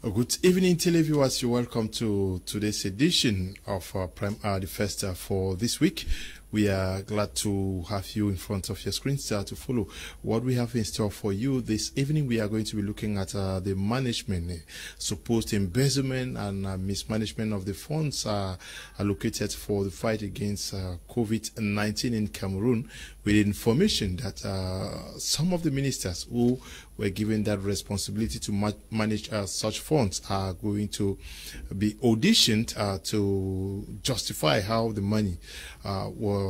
Good evening, televiewers. You're welcome to today's edition of Prime Hour, the first for this week. We are glad to have you in front of your screen to follow what we have in store for you. This evening, we are going to be looking at the management, supposed embezzlement and mismanagement of the funds allocated for the fight against COVID-19 in Cameroon, with information that some of the ministers who were given that responsibility to manage such funds are going to be auditioned to justify how the money was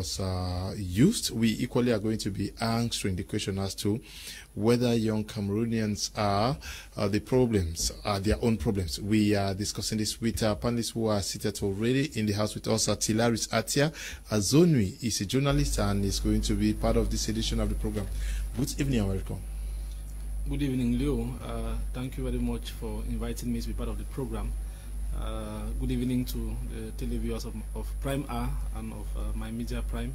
used. We equally are going to be answering the question as to whether young Cameroonians are their own problems. We are discussing this with our panelists who are seated already in the house with us. Tilaris Atia Azonui is a journalist and is going to be part of this edition of the program. Good evening and welcome. Good evening, Leo. Thank you very much for inviting me to be part of the program. Good evening to the televiewers of Prime Hour and of my media Prime.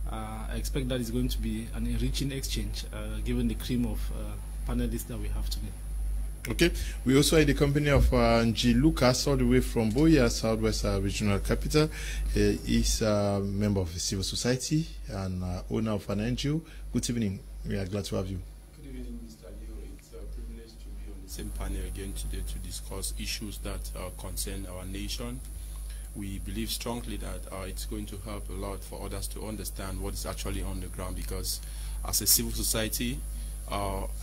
I expect that is going to be an enriching exchange given the cream of panelists that we have today. Okay, we also had the company of G. Lucas, all the way from Boya, Southwest Regional Capital. He's a member of the civil society and owner of an NGO. Good evening. We are glad to have you. Good evening, Mr. Leo. It's a privilege to be on the same panel again today to discuss issues that concern our nation. We believe strongly that it's going to help a lot for others to understand what is actually on the ground, because as a civil society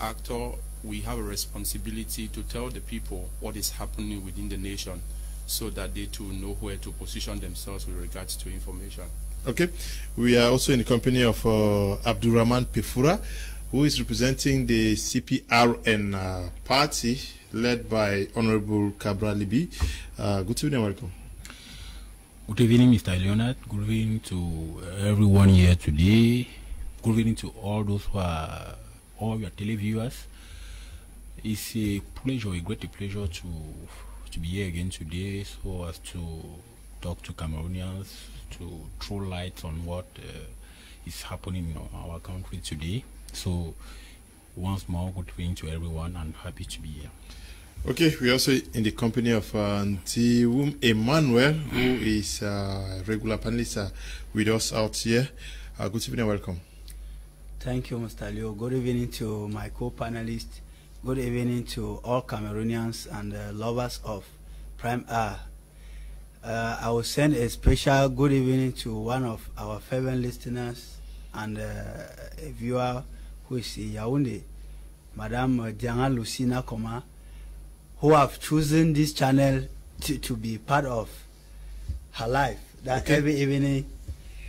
actor, we have a responsibility to tell the people what is happening within the nation so that they too know where to position themselves with regards to information. Okay, we are also in the company of Abdurrahman Pefura, who is representing the CPRN party led by Honorable Kabra Libi. Good evening and welcome. Good evening, Mr. Leonard. Good evening to everyone here today. Good evening to all those who are all your televiewers. It's a pleasure, a great pleasure to be here again today, so as to talk to Cameroonians, to throw light on what is happening in our country today. So once more, good evening to everyone and happy to be here. Okay, we are also in the company of Ntiwum Emmanuel, who is a regular panelist with us out here. Good evening and welcome. Thank you, Mr. Leo. Good evening to my co-panelists. Good evening to all Cameroonians and lovers of Prime Hour. I will send a special good evening to one of our favorite listeners and a viewer who is in Yaoundé, Madame Diana Lucina Kmer, who have chosen this channel to be part of her life. That okay. Every evening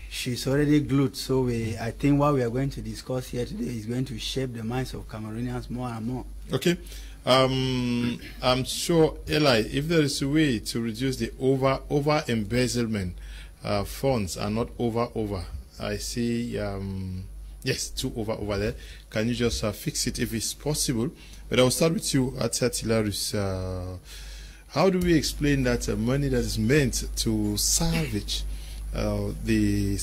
she's already glued. So I think what we are going to discuss here today is going to shape the minds of Cameroonians more and more. Okay. I'm sure, Eli, if there is a way to reduce the over embezzlement funds and not over, I see, yes, two over there. Can you just fix it if it's possible? But I'll start with you, Tilaris. How do we explain that money that is meant to salvage the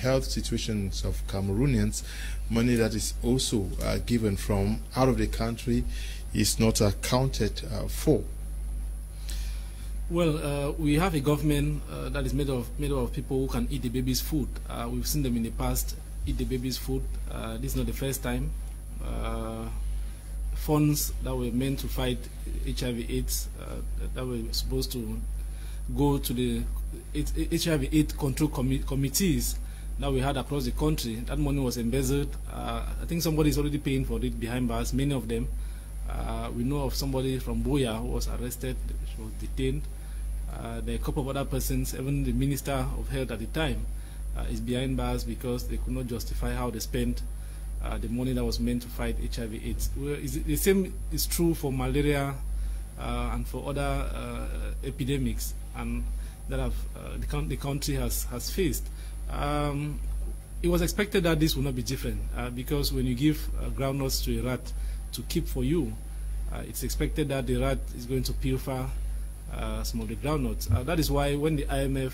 health situations of Cameroonians, money that is also given from out of the country, is not accounted for? Well, we have a government that is made of people who can eat the baby's food. We've seen them in the past eat the baby's food. This is not the first time. Funds that were meant to fight HIV/AIDS, that were supposed to go to the HIV/AIDS control committees that we had across the country, that money was embezzled. I think somebody is already paying for it behind bars, many of them. We know of somebody from Boya who was arrested, she was detained. There are a couple of other persons, even the Minister of Health at the time is behind bars because they could not justify how they spent the money that was meant to fight HIV/AIDS. Well, the same is true for malaria and for other epidemics and that have the country has faced. It was expected that this would not be different because when you give groundnuts to a rat to keep for you, it's expected that the rat is going to pilfer some of the groundnuts. That is why when the IMF,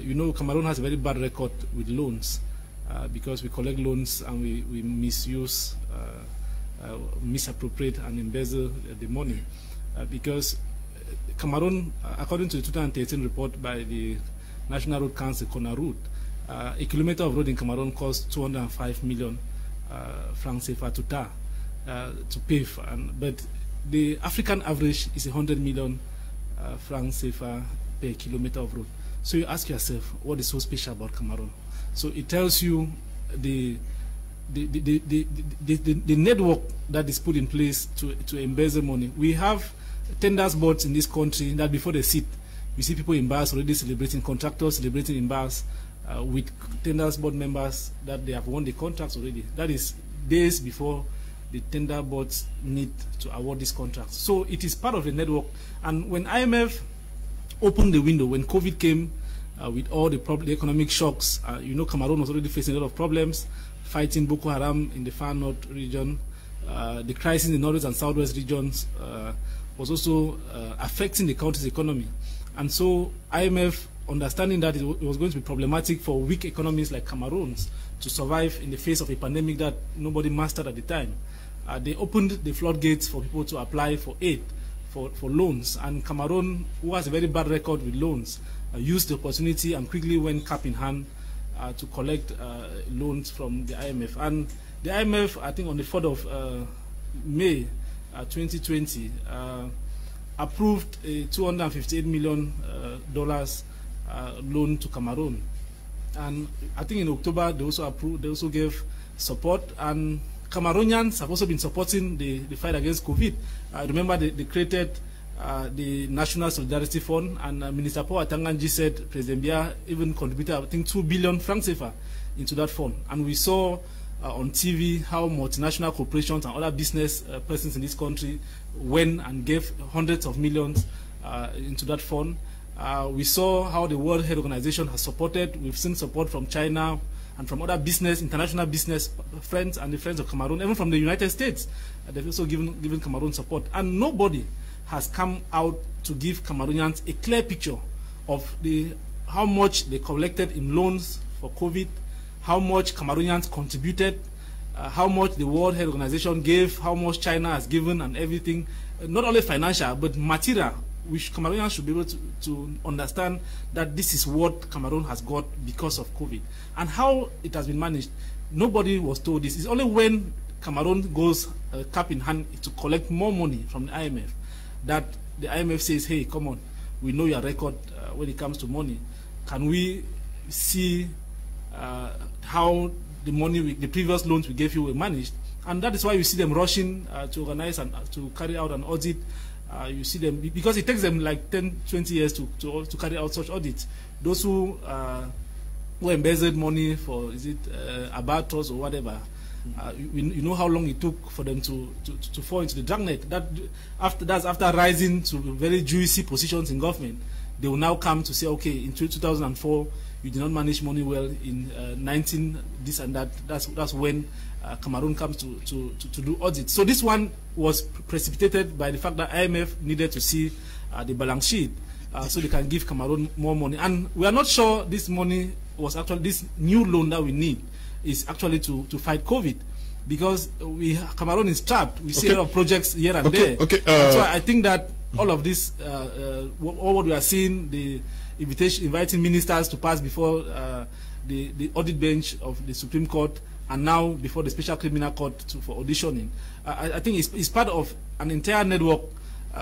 you know, Cameroon has a very bad record with loans because we collect loans and we misuse, misappropriate and embezzle the money. because Cameroon, according to the 2013 report by the National Road Council, CONAROUT, a kilometer of road in Cameroon costs 205 million francs CFA to pave, but the African average is 100 million francs CFA per kilometer of road. So you ask yourself, what is so special about Cameroon? So it tells you the network that is put in place to embezzle money. We have tenders boards in this country that before they sit, you see people in bars already celebrating, contractors celebrating in bars with tenders board members that they have won the contracts already. That is days before the tender boards need to award these contracts. So it is part of the network. And when IMF opened the window, when COVID came with all the economic shocks, you know, Cameroon was already facing a lot of problems, fighting Boko Haram in the far north region. The crisis in the northwest and southwest regions was also affecting the country's economy. And so IMF, understanding that it was going to be problematic for weak economies like Cameroon's to survive in the face of a pandemic that nobody mastered at the time, they opened the floodgates for people to apply for aid, for loans. And Cameroon, who has a very bad record with loans, used the opportunity and quickly went cap in hand to collect loans from the IMF. And the IMF, I think on the 4th of May 2020, approved a $258 million loan to Cameroon. And I think in October they also approved, they also gave support, and Cameroonians have also been supporting the fight against COVID. Remember they created the National Solidarity Fund, and Minister Paul Atanganji said President Biya even contributed, I think, 2 billion francs CFA into that fund. And we saw on TV how multinational corporations and other business persons in this country went and gave hundreds of millions into that fund. We saw how the World Health Organization has supported. We've seen support from China and from other business, international business friends and the friends of Cameroon, even from the United States. They've also given Cameroon support. And nobody has come out to give Cameroonians a clear picture of how much they collected in loans for COVID, how much Cameroonians contributed, how much the World Health Organization gave, how much China has given, and everything, not only financial, but material, which Cameroonians should be able to understand that this is what Cameroon has got because of COVID. And how it has been managed, nobody was told this. It's only when Cameroon goes cap in hand to collect more money from the IMF that the IMF says, hey, come on, we know your record when it comes to money. Can we see how the money, the previous loans we gave you were managed? And that is why you see them rushing to organize and to carry out an audit. You see them, because it takes them like 10, 20 years to carry out such audits. Those who embezzled money for, is it abattoirs or whatever, you know how long it took for them to fall into the dragnet. That's after rising to very juicy positions in government. They will now come to say, okay, in 2004, you did not manage money well, in 19 this and that. That's when Cameroon comes to do audits. So this one was precipitated by the fact that IMF needed to see the balance sheet so they can give Cameroon more money. And we are not sure this money was actually, this new loan that we need is actually to fight COVID, because Cameroon is trapped. We see a lot of projects here and there. So I think that all of this, all what we are seeing, the inviting ministers to pass before the audit bench of the Supreme Court, and now before the Special Criminal Court for auditioning, I think it's part of an entire network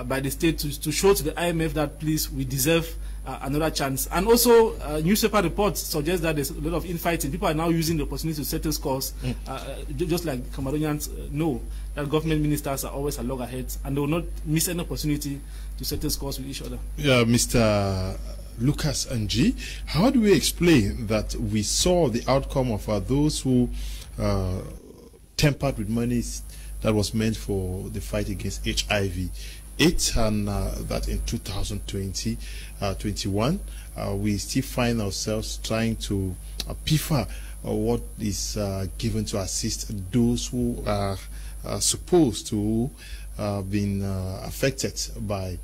by the state to show to the IMF that, please, we deserve another chance. And also, newspaper reports suggest that there's a lot of infighting. People are now using the opportunity to settle scores, just like Cameroonians know that government ministers are always at loggerheads, and they will not miss any opportunity to settle scores with each other. Yeah, Mr. Lucas Ng, how do we explain that we saw the outcome of those who tampered with monies that was meant for the fight against HIV/AIDS, and that in 2021 we still find ourselves trying to pilfer what is given to assist those who are supposed to been affected by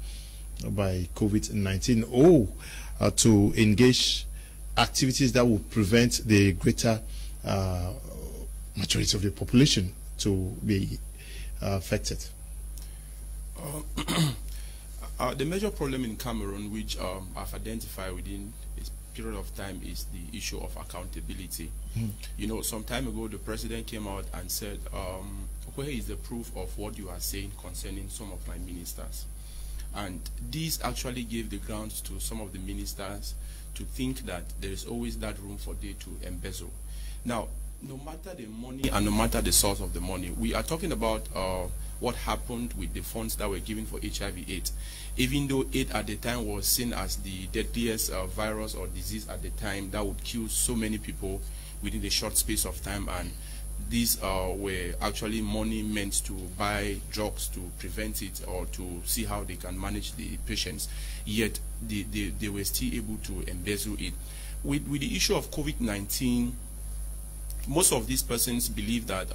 COVID-19, to engage activities that will prevent the greater majority of the population to be affected. The major problem in Cameroon, which I've identified within a period of time, is the issue of accountability. You know, some time ago, the president came out and said, where is the proof of what you are saying concerning some of my ministers? And this actually gave the grounds to some of the ministers to think that there is always that room for they to embezzle. Now, no matter the money and no matter the source of the money, we are talking about what happened with the funds that were given for HIV/AIDS. Even though AIDS at the time was seen as the deadliest virus or disease at the time that would kill so many people within a short space of time, and these were actually money meant to buy drugs to prevent it or to see how they can manage the patients, yet they were still able to embezzle it. With the issue of COVID-19, most of these persons believe that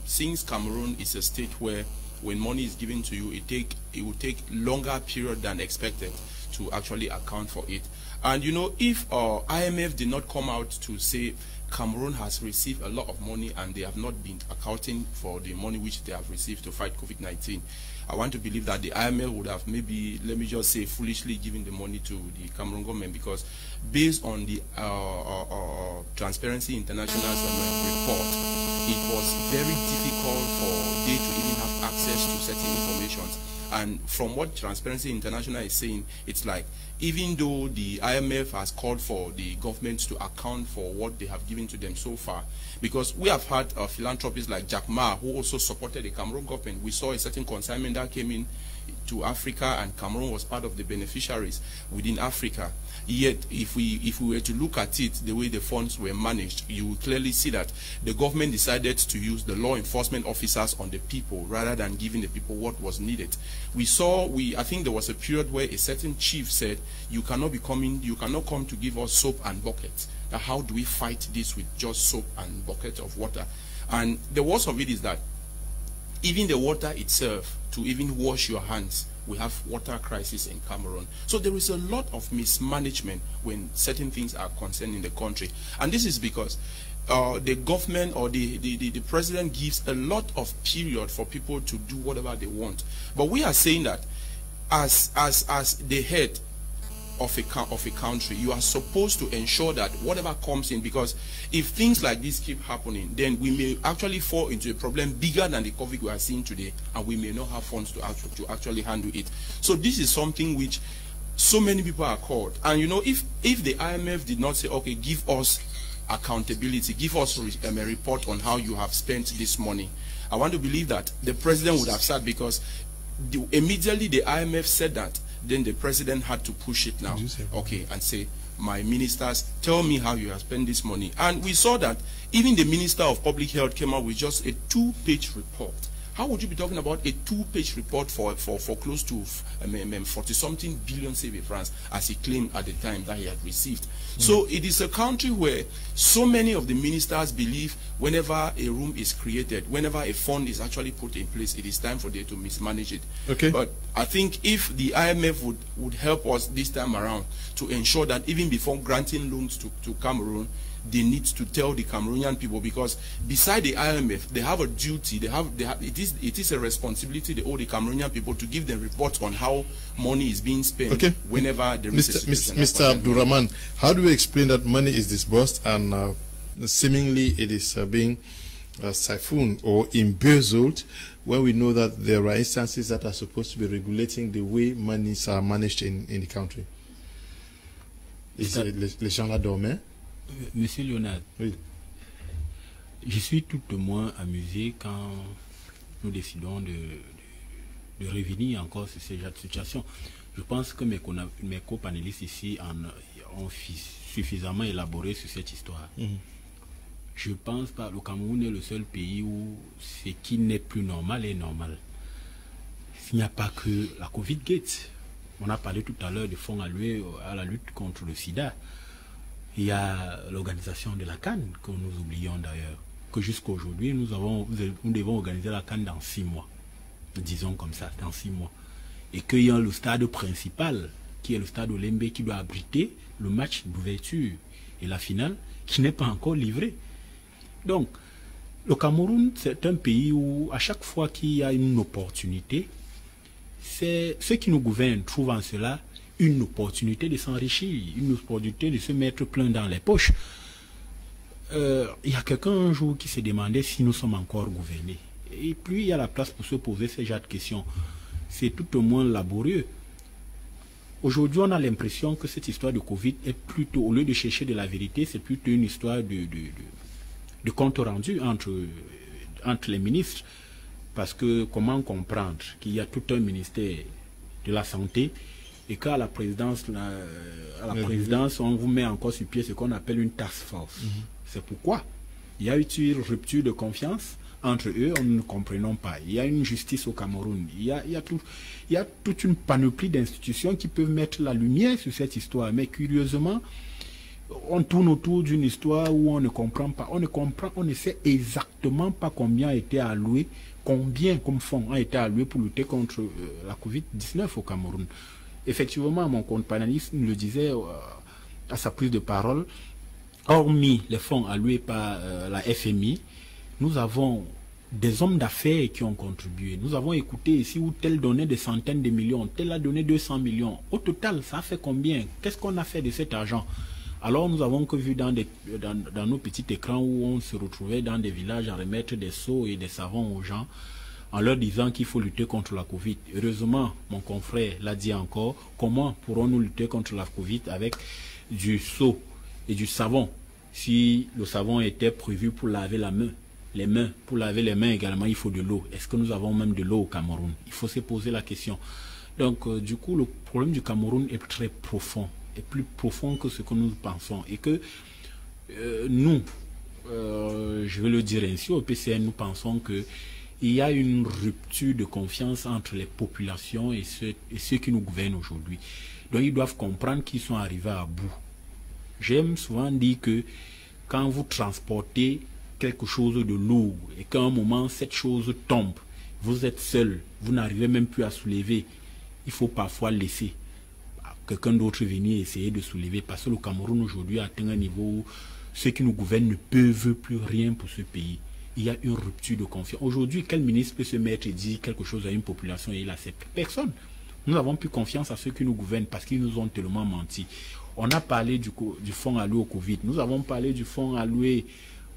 since Cameroon is a state where when money is given to you, it will take longer period than expected to actually account for it. And you know, if IMF did not come out to say Cameroon has received a lot of money and they have not been accounting for the money which they have received to fight COVID-19, I want to believe that the IMF would have maybe, let me just say, foolishly given the money to the Cameroon government, because based on the Transparency International's report, it was very difficult for they to even have access to certain information. And from what Transparency International is saying, it's like, even though the IMF has called for the government to account for what they have given to them so far, because we have had philanthropists like Kmer, who also supported the Cameroon government. We saw a certain consignment that came in to Africa, and Cameroon was part of the beneficiaries within Africa. Yet, if we were to look at it, the way the funds were managed, you will clearly see that the government decided to use the law enforcement officers on the people rather than giving the people what was needed. I think there was a period where a certain chief said, you cannot come to give us soap and buckets. Now, how do we fight this with just soap and bucket of water? And the worst of it is that even the water itself, to even wash your hands, we have water crisis in Cameroon. So there is a lot of mismanagement when certain things are concerned in the country. And this is because the government or the president gives a lot of period for people to do whatever they want. But we are saying that as the head of a country, you are supposed to ensure that whatever comes in, because if things like this keep happening, then we may actually fall into a problem bigger than the COVID we are seeing today, and we may not have funds to actually handle it. So this is something which so many people are called. And you know, if the IMF did not say, okay, give us accountability, give us a report on how you have spent this money, I want to believe that the president would have said, because immediately the IMF said that, then the president had to push it now, okay, and say, my ministers, tell me how you have spent this money. And we saw that even the Minister of Public Health came out with just a 2-page report. How would you be talking about a 2-page report for close to 40-something billion CFA francs, as he claimed at the time that he had received? So it is a country where so many of the ministers believe whenever a room is created, whenever a fund is actually put in place, it is time for them to mismanage it. Okay. But I think if the IMF would help us this time around to ensure that even before granting loans to Cameroon, they need to tell the Cameroonian people, because beside the IMF, they have a duty, it is a responsibility they owe the Cameroonian people to give them reports on how money is being spent whenever there is a situation. Mr. Abdurrahman, how do we explain that money is disbursed and seemingly it is being siphoned or embezzled, when we know that there are instances that are supposed to be regulating the way monies are managed in the country? Les gens là dormaient? Monsieur Léonard, oui. Je suis tout le moins amusé quand nous décidons de revenir encore sur ces situations. Je pense que mes co-panélistes ici ont suffisamment élaboré sur cette histoire. Je pense que le Cameroun est le seul pays où ce qui n'est plus normal est normal. S'il n'y a pas que la Covid-Gate, on a parlé tout à l'heure des fonds alloués à la lutte contre le sida. Il y a l'organisation de la CAN, que nous oublions d'ailleurs, que jusqu'à aujourd'hui, nous devons organiser la CAN dans 6 mois. Disons comme ça, dans 6 mois. Et qu'il y a le stade principal, qui est le stade Olembe, qui doit abriter le match d'ouverture et la finale, qui n'est pas encore livré. Donc, le Cameroun, c'est un pays où, à chaque fois qu'il y a une opportunité, ceux qui nous gouvernent trouvent en cela une opportunité de s'enrichir, une opportunité de se mettre plein dans les poches. Il y a quelqu'un un jour qui se demandait si nous sommes encore gouvernés. Et puis il y a la place pour se poser ce genre de questions. C'est tout au moins laborieux. Aujourd'hui, on a l'impression que cette histoire de Covid est plutôt, au lieu de chercher de la vérité, c'est plutôt une histoire de compte rendu entre les ministres. Parce que comment comprendre qu'il y a tout un ministère de la santé et qu'à la présidence, on vous met encore sur pied ce qu'on appelle une task force. C'est pourquoi il y a eu une rupture de confiance entre eux, nous ne comprenons pas. Il y a une justice au Cameroun. Il y a toute une panoplie d'institutions qui peuvent mettre la lumière sur cette histoire. Mais curieusement, on tourne autour d'une histoire où on ne comprend pas. On ne sait exactement pas combien a été alloué, combien comme fonds a été alloué pour lutter contre la Covid-19 au Cameroun. Effectivement, mon compagnon le disait à sa prise de parole, hormis les fonds alloués par la FMI, nous avons des hommes d'affaires qui ont contribué. Nous avons écouté ici où tel donnait des centaines de millions, tel a donné 200 millions. Au total, ça fait combien? Qu'est-ce qu'on a fait de cet argent? Alors nous avons que vu dans nos petits écrans où on se retrouvait dans des villages à remettre des seaux et des savons aux gens en leur disant qu'il faut lutter contre la Covid. Heureusement, mon confrère l'a dit encore, comment pourrons-nous lutter contre la Covid avec du seau et du savon si le savon était prévu pour laver les mains, pour laver les mains également, il faut de l'eau. Est-ce que nous avons même de l'eau au Cameroun? Il faut se poser la question. Donc, du coup, le problème du Cameroun est très profond, est plus profond que ce que nous pensons. Et que nous, je vais le dire ainsi, au PCN, nous pensons qu'il y a une rupture de confiance entre les populations et ceux qui nous gouvernent aujourd'hui. Donc, ils doivent comprendre qu'ils sont arrivés à bout. J'aime souvent dire que quand vous transportez quelque chose de lourd et qu'à un moment cette chose tombe, vous êtes seul, vous n'arrivez même plus à soulever, il faut parfois laisser quelqu'un d'autre venir essayer de soulever, parce que le Cameroun aujourd'hui atteint un niveau où ceux qui nous gouvernent ne peuvent plus rien pour ce pays. Il y a une rupture de confiance. Aujourd'hui, quel ministre peut se mettre et dire quelque chose à une population et il accepte? Personne. Nous n'avons plus confiance à ceux qui nous gouvernent parce qu'ils nous ont tellement menti. On a parlé du fonds alloué au Covid, nous avons parlé du fonds alloué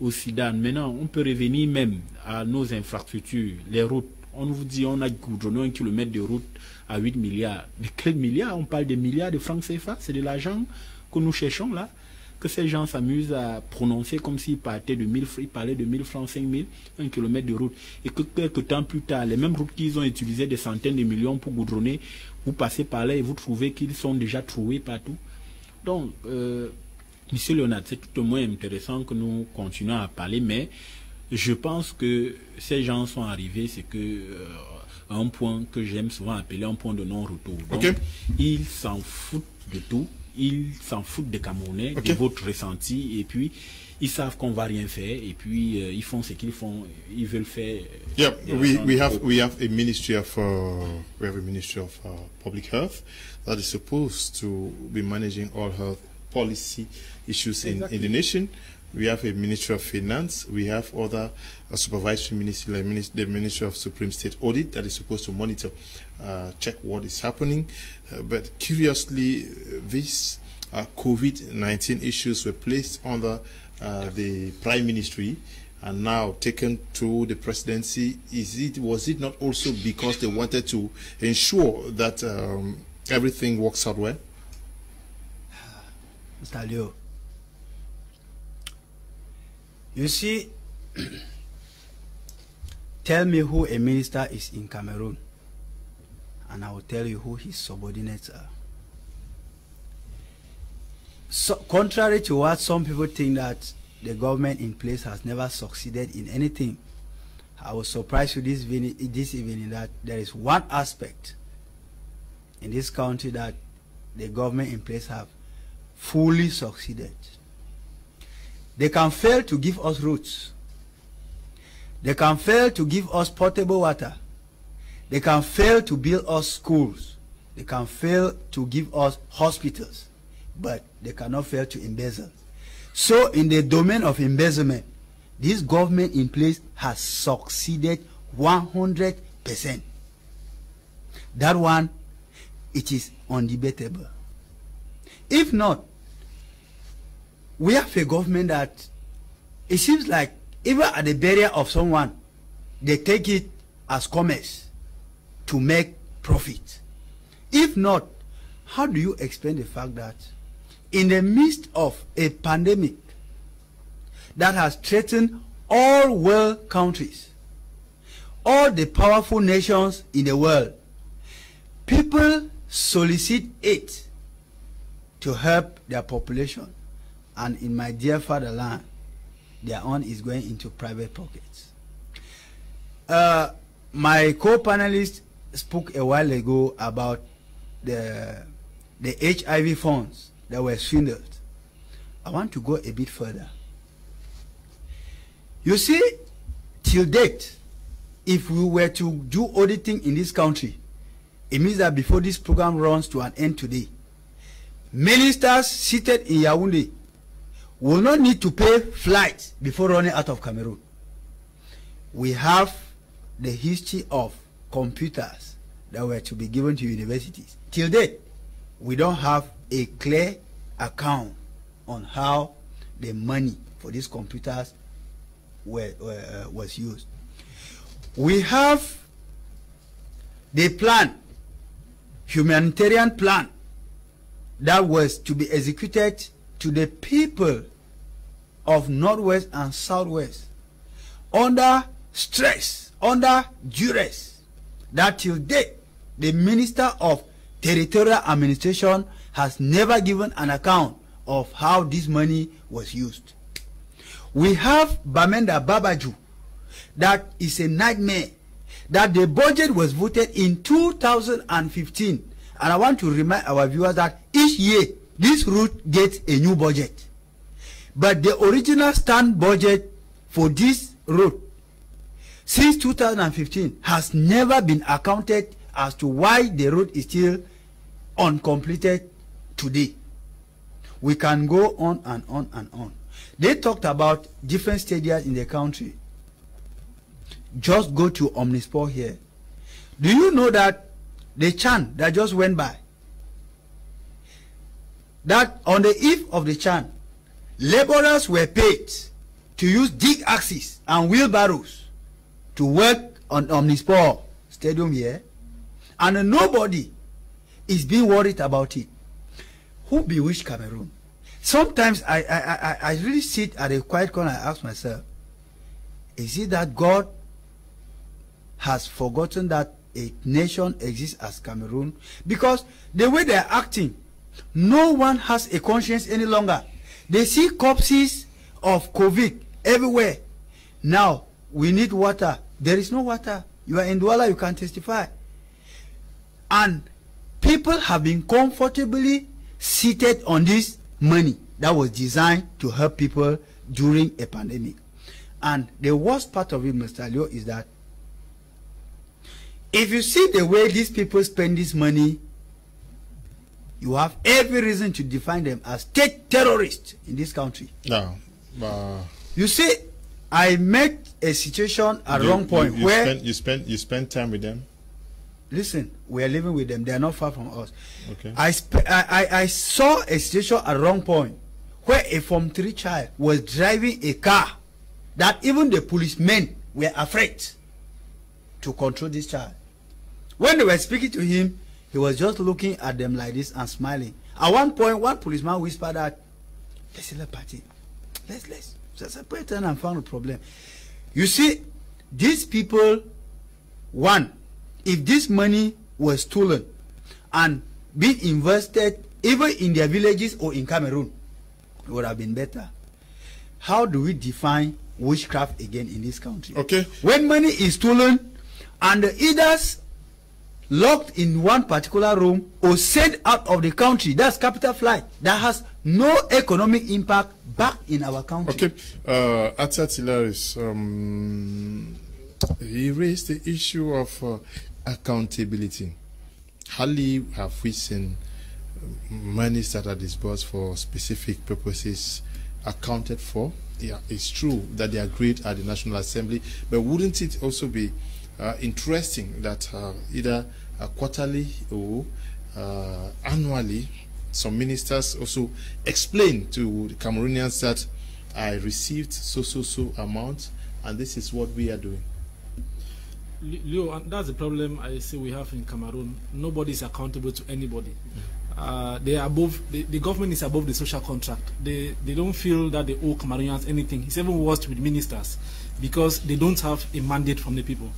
au SIDA. Maintenant, on peut revenir même à nos infrastructures, les routes. On vous dit on a goudronné 1 kilomètre de route à 8 milliards. De quels milliards? On parle des milliards de francs CFA. C'est de l'argent que nous cherchons là, que ces gens s'amusent à prononcer comme s'ils partaient de 1000 francs, ils parlaient de 1000 francs, 5000, 1 kilomètre de route. Et que quelques temps plus tard, les mêmes routes qu'ils ont utilisées des centaines de millions pour goudronner, vous passez par là et vous trouvez qu'ils sont déjà troués partout. Donc, Monsieur Léonard, c'est tout au moins intéressant que nous continuions à parler, mais je pense que ces gens sont arrivés, c'est que à un point que j'aime souvent appeler un point de non-retour. Donc, ils s'en foutent de tout, ils s'en foutent des Camerounais, de votre ressenti, et puis ils savent qu'on va rien faire, et puis ils font ce qu'ils font, ils veulent faire. Yeah, we have a ministry of public health that is supposed to be managing all health policy issues in the nation. We have a Ministry of Finance. We have other supervisory ministry, like the Ministry of Supreme State Audit, that is supposed to monitor, check what is happening. But curiously, these COVID-19 issues were placed under the Prime Ministry and now taken to the presidency. Was it not also because they wanted to ensure that everything works out well? Mr. Leo, you see, tell me who a minister is in Cameroon, and I will tell you who his subordinates are. So, contrary to what some people think, that the government in place has never succeeded in anything, I was surprised with this evening that there is one aspect in this country that the government in place have fully succeeded. They can fail to give us roads. They can fail to give us potable water. They can fail to build us schools. They can fail to give us hospitals. But they cannot fail to embezzle. So in the domain of embezzlement, this government in place has succeeded 100%. that one, it is undebatable. If not, we have a government that it seems like even at the burial of someone, they take it as commerce to make profit. If not, how do you explain the fact that in the midst of a pandemic that has threatened all world countries, all the powerful nations in the world, people solicit aid to help their population, and in my dear fatherland, their own is going into private pockets. My co-panelist spoke a while ago about the HIV funds that were swindled. I want to go a bit further. You see, till date, if we were to do auditing in this country, it means that before this program runs to an end today, ministers seated in Yaoundé will not need to pay flights before running out of Cameroon. We have the history of computers that were to be given to universities. Till date, we don't have a clear account on how the money for these computers was used. We have the plan, humanitarian plan, that was to be executed to the people of Northwest and Southwest under stress, under duress, that till date the Minister of Territorial Administration has never given an account of how this money was used. We have Bamenda Babaju, that is a nightmare, that the budget was voted in 2015, and I want to remind our viewers that each year this route gets a new budget, but the original stand budget for this route since 2015 has never been accounted as to why the road is still uncompleted today. We can go on and on and on. They talked about different stadiums in the country. Just go to Omnisport here. Do you know that the Chan that just went by, that on the eve of the Chan, laborers were paid to use dig axes and wheelbarrows to work on Omnisport Stadium here, and nobody is being worried about it? Who bewitched Cameroon? Sometimes I really sit at a quiet corner and ask myself, is it that God has forgotten that a nation exists as Cameroon? Because the way they are acting, no one has a conscience any longer. They see corpses of COVID everywhere. Now, we need water. There is no water. You are in Douala, you can testify. And people have been comfortably seated on this money that was designed to help people during a pandemic. And the worst part of it, Mr. Leo, is that if you see the way these people spend this money, you have every reason to define them as state terrorists in this country. No, you see, I met a situation at wrong point where you spend time with them. Listen, we are living with them. They are not far from us. Okay. I saw a situation at wrong point where a Form 3 child was driving a car that even the policemen were afraid to control this child. When they were speaking to him, he was just looking at them like this and smiling. At one point, one policeman whispered that, let's party. Let's separate and find a problem. You see, these people, one, if this money was stolen and been invested even in their villages or in Cameroon, it would have been better. How do we define witchcraft again in this country? Okay. When money is stolen and the leaders locked in one particular room or sent out of the country, that's capital flight, that has no economic impact back in our country. Okay. Atatilaris, he raised the issue of accountability. Hardly have we seen monies that are disbursed for specific purposes accounted for. Yeah, it's true that they are agreed at the National Assembly, but wouldn't it also be interesting that either quarterly or annually, some ministers also explain to the Cameroonians that I received so amount, and this is what we are doing. Leo, and that's the problem I see we have in Cameroon. Nobody is accountable to anybody. They are above, the government is above the social contract. They don't feel that they owe Cameroonians anything. It's even worse with ministers because they don't have a mandate from the people.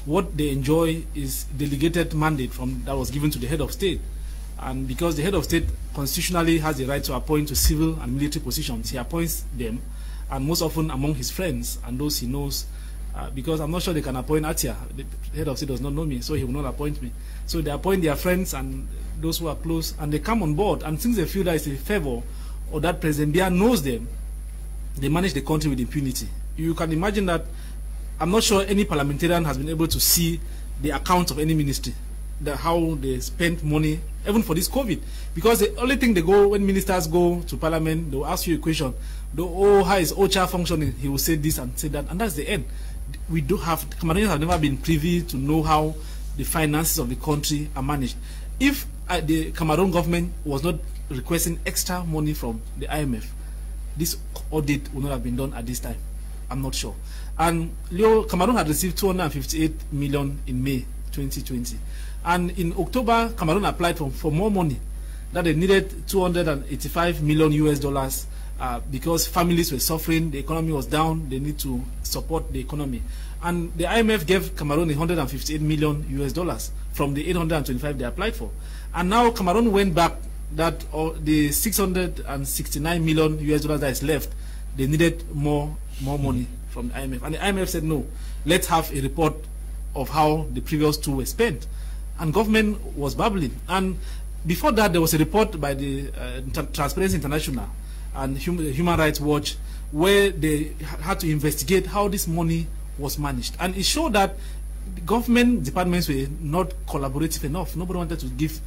What they enjoy is delegated mandate that was given to the head of state. And because the head of state constitutionally has the right to appoint to civil and military positions, he appoints them, and most often among his friends and those he knows. Because I'm not sure they can appoint Atia. The head of state does not know me, so he will not appoint me. So they appoint their friends and those who are close, and they come on board. And since they feel that it's a favor, or that President Biya knows them, they manage the country with impunity. You can imagine that I'm not sure any parliamentarian has been able to see the accounts of any ministry, how they spent money, even for this COVID. Because the only thing they go, when ministers go to parliament, they'll ask you a question. How is OCHA functioning? He will say this and say that, and that's the end. We do have, Cameroonians have never been privy to know how the finances of the country are managed. If the Cameroon government was not requesting extra money from the IMF, this audit would not have been done at this time. I'm not sure. And Leo, Cameroon had received 258 million in May 2020. And in October, Cameroon applied for more money, that they needed $285 million US, because families were suffering, the economy was down, they need to support the economy. And the IMF gave Cameroon $158 million US from the 825 they applied for. And now Cameroon went back that the $669 million US that is left, they needed more money from the IMF. And the IMF said, no, let's have a report of how the previous two were spent. And government was babbling. And before that, there was a report by the Transparency International and Human Rights Watch, where they had to investigate how this money was managed. And it showed that the government departments were not collaborative enough. Nobody wanted to give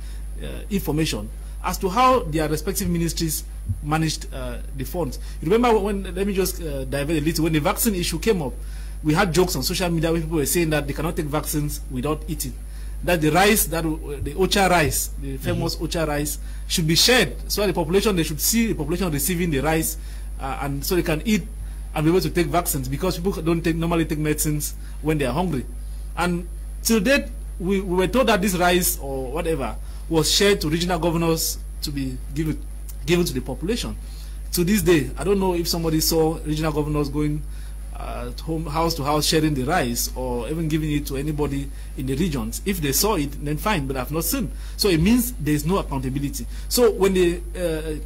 information as to how their respective ministries managed the funds. You remember when, let me just divert a little, when the vaccine issue came up, we had jokes on social media where people were saying that they cannot take vaccines without eating. That the rice, the OCHA rice, the famous OCHA rice, should be shared so that the population, they should see the population receiving the rice, and so they can eat and be able to take vaccines, because people don't normally take medicines when they are hungry. And till date, we were told that this rice or whatever was shared to regional governors to be given to the population. To this day, I don't know if somebody saw regional governors going house to house sharing the rice, or even giving it to anybody in the regions. If they saw it, then fine, but I've not seen. So it means there is no accountability. So when the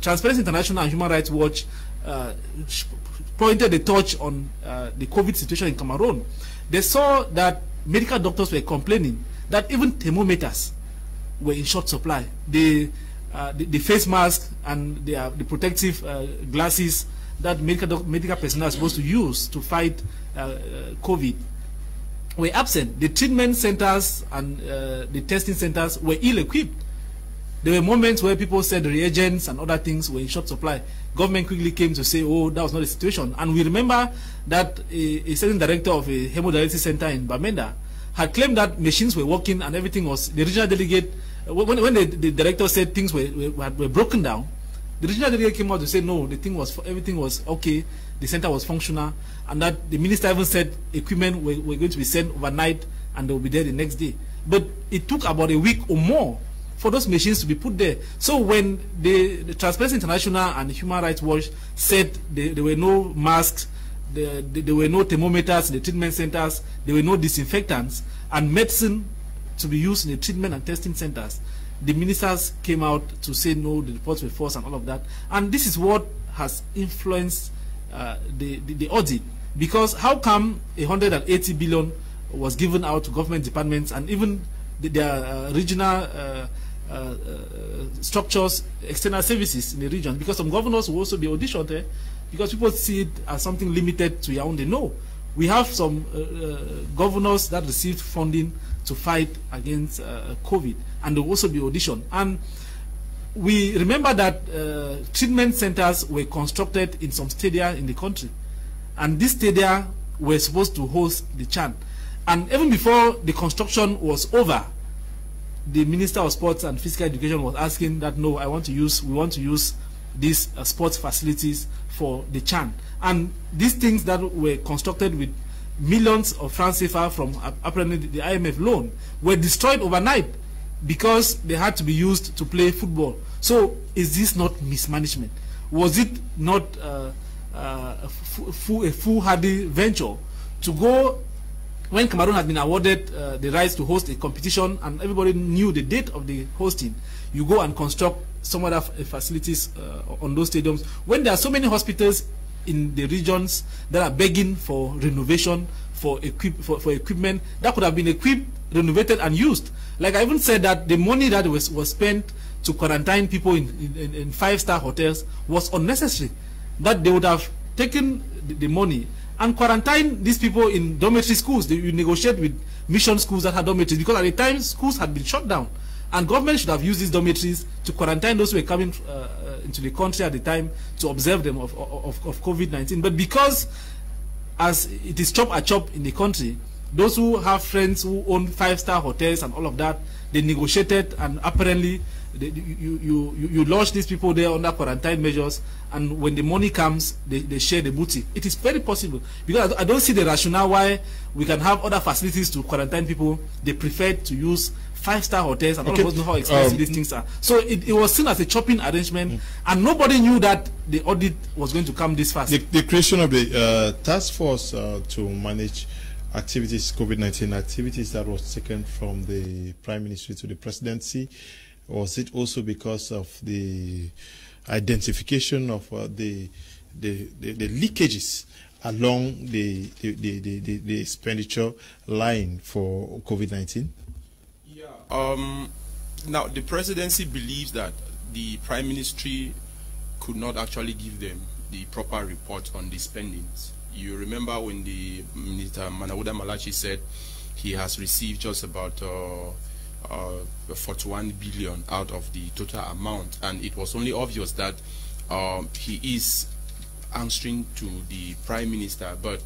Transparency International and Human Rights Watch pointed the torch on the COVID situation in Cameroon, they saw that medical doctors were complaining that even thermometers were in short supply. The face mask and the protective glasses that medical personnel are supposed to use to fight COVID were absent. The treatment centers and the testing centers were ill-equipped. There were moments where people said the reagents and other things were in short supply. Government quickly came to say, oh, that was not the situation. And we remember that a certain director of a hemodialysis center in Bamenda had claimed that machines were working and everything was, the regional delegate, when the director said things were broken down, the regional delegate came out to say, no, everything was okay, the center was functional, and that the minister even said equipment were going to be sent overnight and they will be there the next day. But it took about a week or more for those machines to be put there. So when the Transparency International and Human Rights Watch said there were no masks, there were no thermometers in the treatment centers, there were no disinfectants, and medicine to be used in the treatment and testing centers, the ministers came out to say no, the reports were false and all of that. And this is what has influenced the audit. Because how come 180 billion was given out to government departments and even their regional structures, external services in the region? Because some governors will also be auditioned there, because people see it as something limited to Yaoundé. No, we have some governors that received funding to fight against COVID, and they will also be auditioned. And we remember that treatment centers were constructed in some stadia in the country, and these stadia were supposed to host the CHAN. And even before the construction was over, the Minister of Sports and Physical Education was asking that, no, we want to use these sports facilities for the CHAN. And these things that were constructed with millions of francs CFA from apparently the IMF loan were destroyed overnight because they had to be used to play football. So is this not mismanagement? Was it not a foolhardy venture to go, when Cameroon had been awarded the rights to host a competition and everybody knew the date of the hosting, you go and construct some other facilities on those stadiums, when there are so many hospitals in the regions that are begging for renovation, for equipment that could have been equipped, renovated and used. Like I even said that the money that was spent to quarantine people in 5-star hotels was unnecessary, that they would have taken the money and quarantine these people in dormitory schools. You negotiate with mission schools that had dormitories, because at the time schools had been shut down, and government should have used these dormitories to quarantine those who were coming into the country at the time to observe them of COVID-19. But because as it is chop a chop in the country, those who have friends who own 5-star hotels and all of that, they negotiated, and apparently you lodge these people there under quarantine measures, and when the money comes, they share the booty. It is very possible, because I don't see the rationale why we can have other facilities to quarantine people. They preferred to use 5-star hotels, and all of us know how expensive these things are. So it was seen as a chopping arrangement, and nobody knew that the audit was going to come this fast. The creation of the task force to manage activities, COVID-19 activities, that was taken from the Prime Ministry to the Presidency, was it also because of the identification of the leakages along the expenditure line for COVID-19? Yeah. Now, the Presidency believes that the Prime Ministry could not actually give them the proper report on the spendings. You remember when the Minister Manawuda Malachi said he has received just about 41 billion out of the total amount, and it was only obvious that he is answering to the Prime Minister, but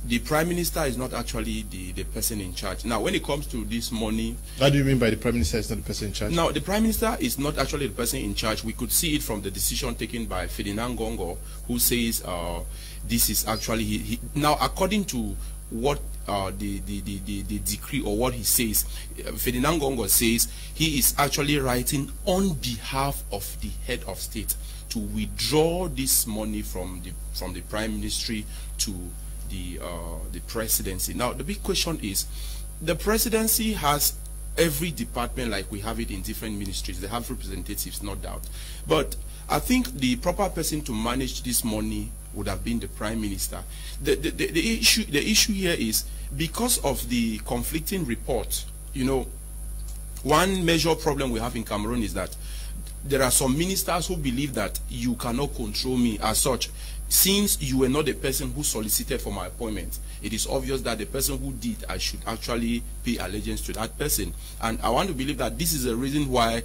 the Prime Minister is not actually the person in charge. Now, when it comes to this money... What do you mean by the Prime Minister is not the person in charge? Now, the Prime Minister is not actually the person in charge. We could see it from the decision taken by Ferdinand Gongo, who says this is actually... Now, according to what the decree or what he says, Ferdinand Gongo says he is actually writing on behalf of the head of state to withdraw this money from the Prime Ministry to the Presidency. Now, the big question is, the Presidency has every department like we have it in different ministries. They have representatives, no doubt. But I think the proper person to manage this money would have been the Prime Minister. The issue here is, because of the conflicting reports, you know, one major problem we have in Cameroon is that there are some ministers who believe that you cannot control me as such. Since you were not the person who solicited for my appointment, it is obvious that the person who did, I should actually pay allegiance to that person. And I want to believe that this is the reason why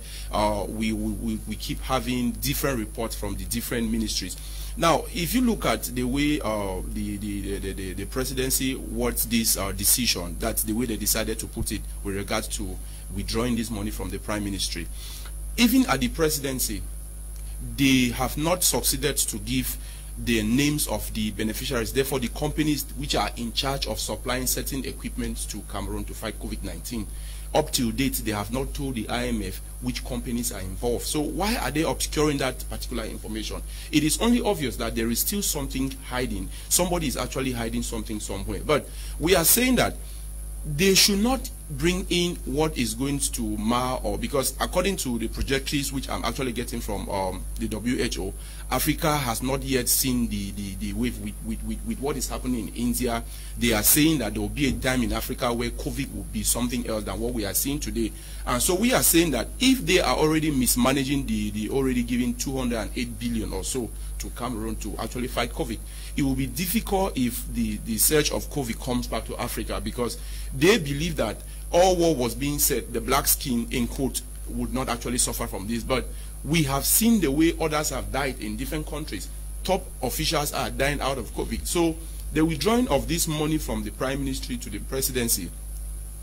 we keep having different reports from the different ministries. Now, if you look at the way the Presidency words this decision, that's the way they decided to put it with regards to withdrawing this money from the Prime Ministry. Even at the Presidency, they have not succeeded to give the names of the beneficiaries, therefore the companies which are in charge of supplying certain equipment to Cameroon to fight COVID-19. Up to date, they have not told the IMF which companies are involved. So why are they obscuring that particular information? It is only obvious that there is still something hiding. Somebody is actually hiding something somewhere. But we are saying that they should not bring in what is going to mar, or because according to the projections which I'm actually getting from the WHO, Africa has not yet seen the wave with what is happening in India. They are saying that there will be a time in Africa where COVID will be something else than what we are seeing today. And so we are saying that if they are already mismanaging the already giving 208 billion or so to Cameroon to actually fight COVID, it will be difficult if the surge of COVID comes back to Africa, because they believe that all what was being said, the black skin in quote, would not actually suffer from this. But we have seen the way others have died in different countries. Top officials are dying out of COVID. So the withdrawing of this money from the Prime Ministry to the Presidency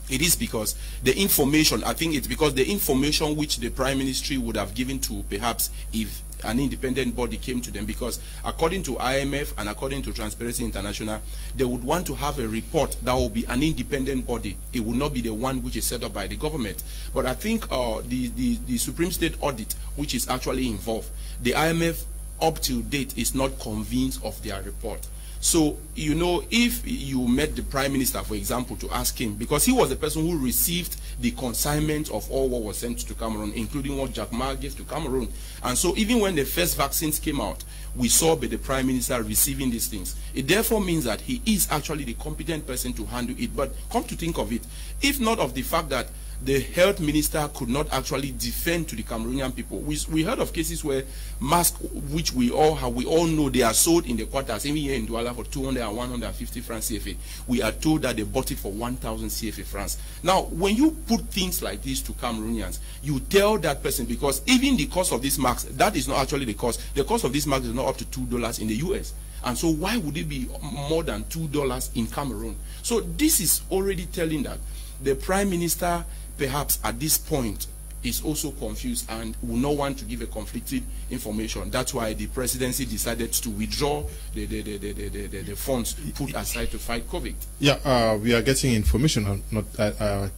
It is because the information, I think it's because the information which the Prime Ministry would have given to perhaps if an independent body came to them, because according to IMF and according to Transparency International, they would want to have a report that will be an independent body. It will not be the one which is set up by the government. But I think the Supreme State Audit, which is actually involved, the IMF up to date is not convinced of their report. So, you know, if you met the Prime Minister, for example, to ask him, because he was the person who received the consignment of all what was sent to Cameroon, including what Jack Ma gave to Cameroon. And so even when the first vaccines came out, we saw the Prime Minister receiving these things. It therefore means that he is actually the competent person to handle it. But come to think of it, if not of the fact that the health minister could not actually defend to the Cameroonian people. We heard of cases where masks, which we all know they are sold in the quarters, even here in Douala for 200 and 150 francs CFA. We are told that they bought it for 1,000 CFA francs. Now, when you put things like this to Cameroonians, you tell that person, because even the cost of these masks, that is not actually the cost. The cost of these masks is not up to $2 in the US. And so why would it be more than $2 in Cameroon? So this is already telling that the Prime Minister, perhaps at this point, is also confused and will not want to give a conflicting information. That's why the presidency decided to withdraw the funds put aside to fight COVID. Yeah, we are getting information. I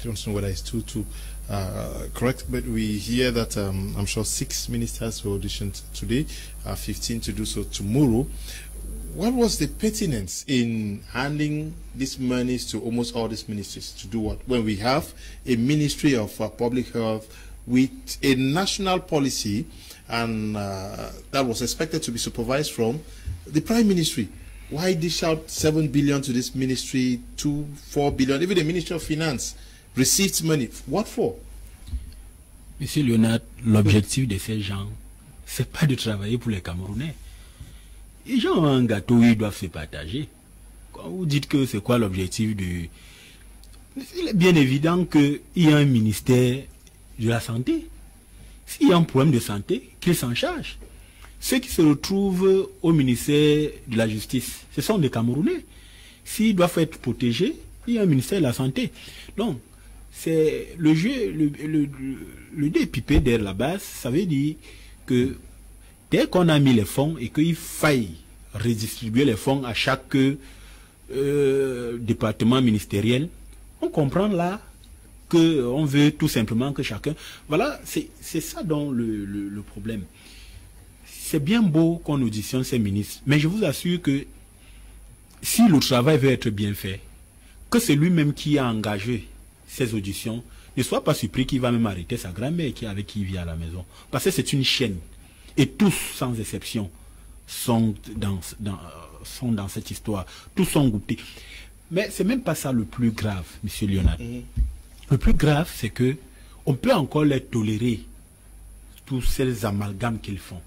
don't know whether it's too correct, but we hear that I'm sure 6 ministers were auditioned today, 15 to do so tomorrow. What was the pertinence in handing these monies to almost all these ministries to do what? When we have a Ministry of Public Health with a national policy, and that was expected to be supervised from the Prime Ministry. Why dish out 7 billion to this ministry, 4 billion? Even the Ministry of Finance received money. What for? Monsieur Léonard, l'objectif de ces gens, c'est pas de travailler pour les Camerounais. Les gens ont un gâteau, ils doivent se partager. Quand vous dites que c'est quoi l'objectif de... Il est bien évident qu'il y a un ministère de la santé. S'il y a un problème de santé, qu'il s'en charge. Ceux qui se retrouvent au ministère de la Justice, ce sont des Camerounais. S'ils doivent être protégés, il y a un ministère de la Santé. Donc, c'est le jeu, le dépipé derrière la base, ça veut dire que dès qu'on a mis les fonds et qu'il faille redistribuer les fonds à chaque département ministériel, on comprend là qu'on veut tout simplement que chacun... Voilà, c'est ça donc le problème. C'est bien beau qu'on auditionne ces ministres, mais je vous assure que si le travail veut être bien fait, que c'est lui-même qui a engagé ces auditions, ne soit pas surpris qu'il va même arrêter sa grand-mère avec qui il vit à la maison. Parce que c'est une chaîne. Et tous, sans exception, sont dans cette histoire. Tous sont goûtés. Mais c'est même pas ça le plus grave, monsieur Léonard. Le plus grave, c'est que on peut encore les tolérer, tous ces amalgames qu'ils font.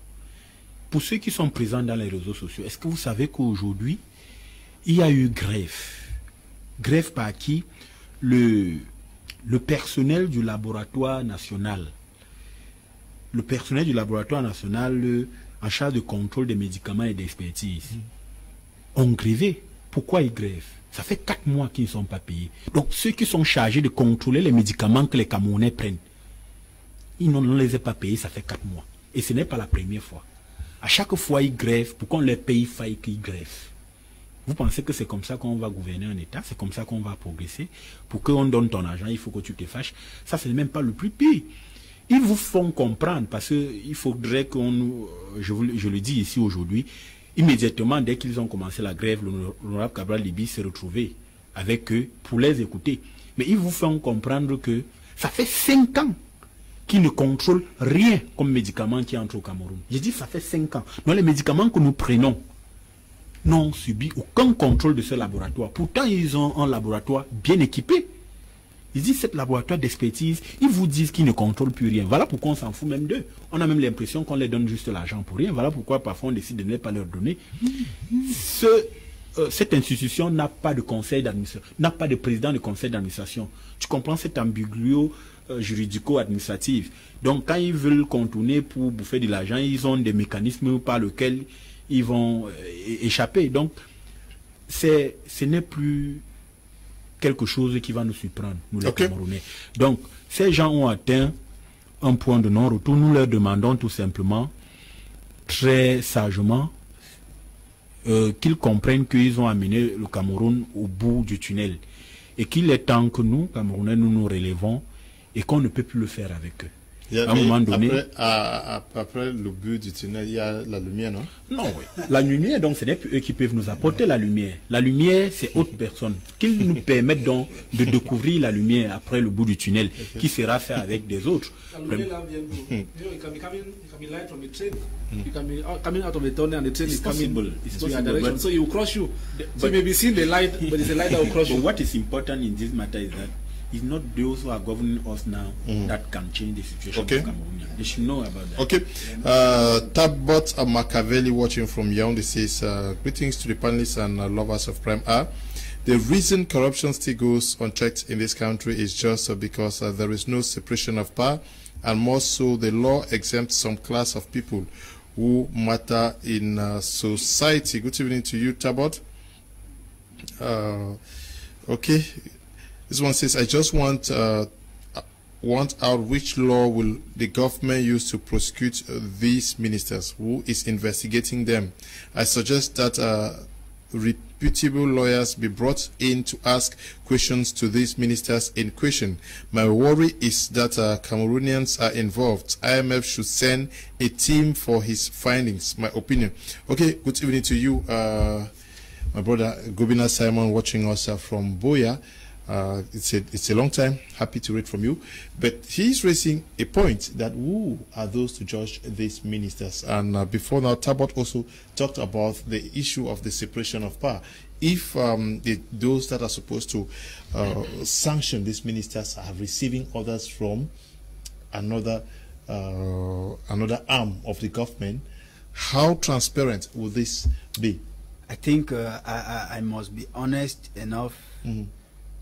Pour ceux qui sont présents dans les réseaux sociaux, est-ce que vous savez qu'aujourd'hui, il y a eu grève? Grève par qui? Le personnel du laboratoire national. Le personnel du laboratoire national en charge de contrôle des médicaments et d'expertise ont grévé. Pourquoi ils grèvent? Ça fait 4 mois qu'ils ne sont pas payés. Donc ceux qui sont chargés de contrôler les médicaments que les Camerounais prennent, ils ne les ont pas payés, ça fait 4 mois. Et ce n'est pas la première fois. À chaque fois ils grèvent, pour qu'on les paye, il faille qu'ils grèvent. Vous pensez que c'est comme ça qu'on va gouverner un État? C'est comme ça qu'on va progresser? Pour qu'on donne ton argent, il faut que tu te fâches. Ça, ce n'est même pas le plus pire. Ils vous font comprendre, parce qu'il faudrait qu'on, je le dis ici aujourd'hui, immédiatement, dès qu'ils ont commencé la grève, l'honorable Cabral Libi s'est retrouvé avec eux pour les écouter. Mais ils vous font comprendre que ça fait 5 ans qu'ils ne contrôlent rien comme médicament qui entre au Cameroun. J'ai dit ça fait 5 ans. Donc les médicaments que nous prenons n'ont subi aucun contrôle de ce laboratoire. Pourtant, ils ont un laboratoire bien équipé. Ils disent, cet laboratoire d'expertise, ils vous disent qu'ils ne contrôlent plus rien. Voilà pourquoi on s'en fout même d'eux. On a même l'impression qu'on les donne juste l'argent pour rien. Voilà pourquoi parfois on décide de ne pas leur donner. Cette institution n'a pas de conseil d'administration, n'a pas de président de conseil d'administration. Tu comprends cette ambiguïté juridico-administrative. Donc quand ils veulent contourner pour bouffer de l'argent, ils ont des mécanismes par lesquels ils vont échapper. Donc ce n'est plus quelque chose qui va nous surprendre, nous les Camerounais. Donc, ces gens ont atteint un point de non-retour. Nous leur demandons tout simplement, très sagement, qu'ils comprennent qu'ils ont amené le Cameroun au bout du tunnel. Et qu'il est temps que nous, Camerounais, nous nous relevons et qu'on ne peut plus le faire avec eux. À un moment donné... Après le but du tunnel, il y a la lumière, non? Non, oui. La lumière, donc, ce n'est plus eux qui peuvent nous apporter la lumière. La lumière, c'est autre personne. Qu'ils nous permettent donc de découvrir la lumière après le bout du tunnel, qui sera fait avec des autres. La lumière vient d'où? It can be light from the train. You can be coming out of the tunnel and the train is coming to your direction. So it will cross you. So you may be seeing the light, but it's a light that will cross you. But what is important in this matter is that it's not those who are governing us now that can change the situation of Cameroonians. They should know about that. Okay. Tabot Machiavelli watching from Yaoundé says, greetings to the panelists and lovers of Prime R. The reason corruption still goes unchecked in this country is just because there is no separation of power, and more so the law exempts some class of people who matter in society. Good evening to you, Tabot. Okay. This one says, I just want out which law will the government use to prosecute these ministers? Who is investigating them? I suggest that reputable lawyers be brought in to ask questions to these ministers in question. My worry is that Cameroonians are involved. IMF should send a team for his findings. My opinion. Okay, good evening to you, my brother Gobina Simon, watching us from Boya. It's a long time. Happy to read from you, but he's raising a point that who are those to judge these ministers? And before now, Tabot also talked about the issue of the separation of power. If those that are supposed to sanction these ministers are receiving orders from another arm of the government, how transparent will this be? I think I must be honest enough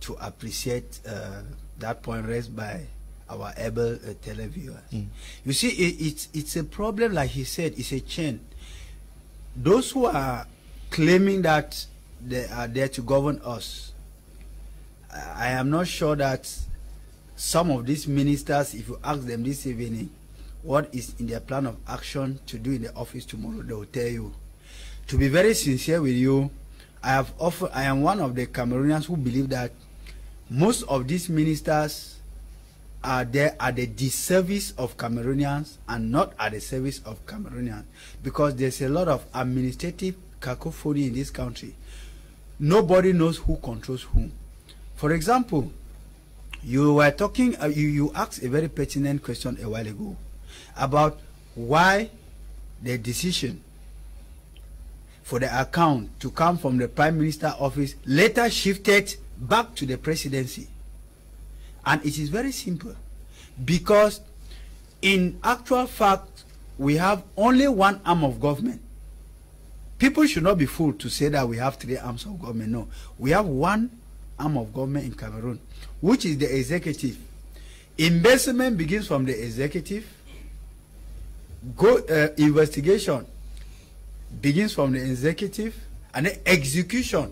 to appreciate that point raised by our able televiewers. You see, it's a problem, like he said, it's a chain. Those who are claiming that they are there to govern us, I am not sure that some of these ministers, if you ask them this evening what is in their plan of action to do in the office tomorrow, they will tell you. To be very sincere with you, I am one of the Cameroonians who believe that most of these ministers are there at the disservice of Cameroonians and not at the service of Cameroonians, because there's a lot of administrative cacophony in this country. Nobody knows who controls whom. For example, you were talking, you asked a very pertinent question a while ago about why the decision for the account to come from the Prime Minister office later shifted back to the presidency. And it is very simple, because in actual fact we have only one arm of government. People should not be fooled to say that we have three arms of government. No, we have one arm of government in Cameroon, which is the executive. Embezzlement begins from the executive. Investigation begins from the executive, and then execution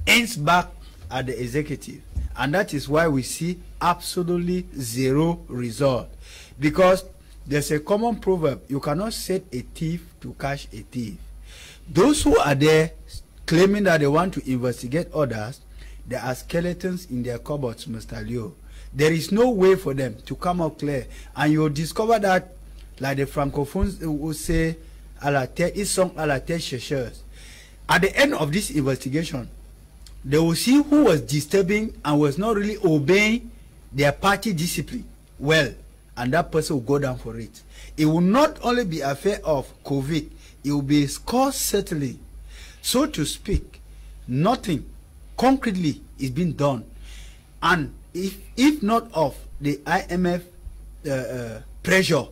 ends back at the executive. And that is why we see absolutely zero result, because there's a common proverb: you cannot set a thief to catch a thief. Those who are there claiming that they want to investigate others, there are skeletons in their cupboards, Mr. Leo. There is no way for them to come out clear, and you'll discover that, like the Francophones will say, à la tête, ils sont à la tête chercheurs. At the end of this investigation, they will see who was disturbing and was not really obeying their party discipline well, and that person will go down for it. It will not only be an affair of COVID, it will be score settling. So to speak, nothing concretely is being done. And if not of the IMF pressure,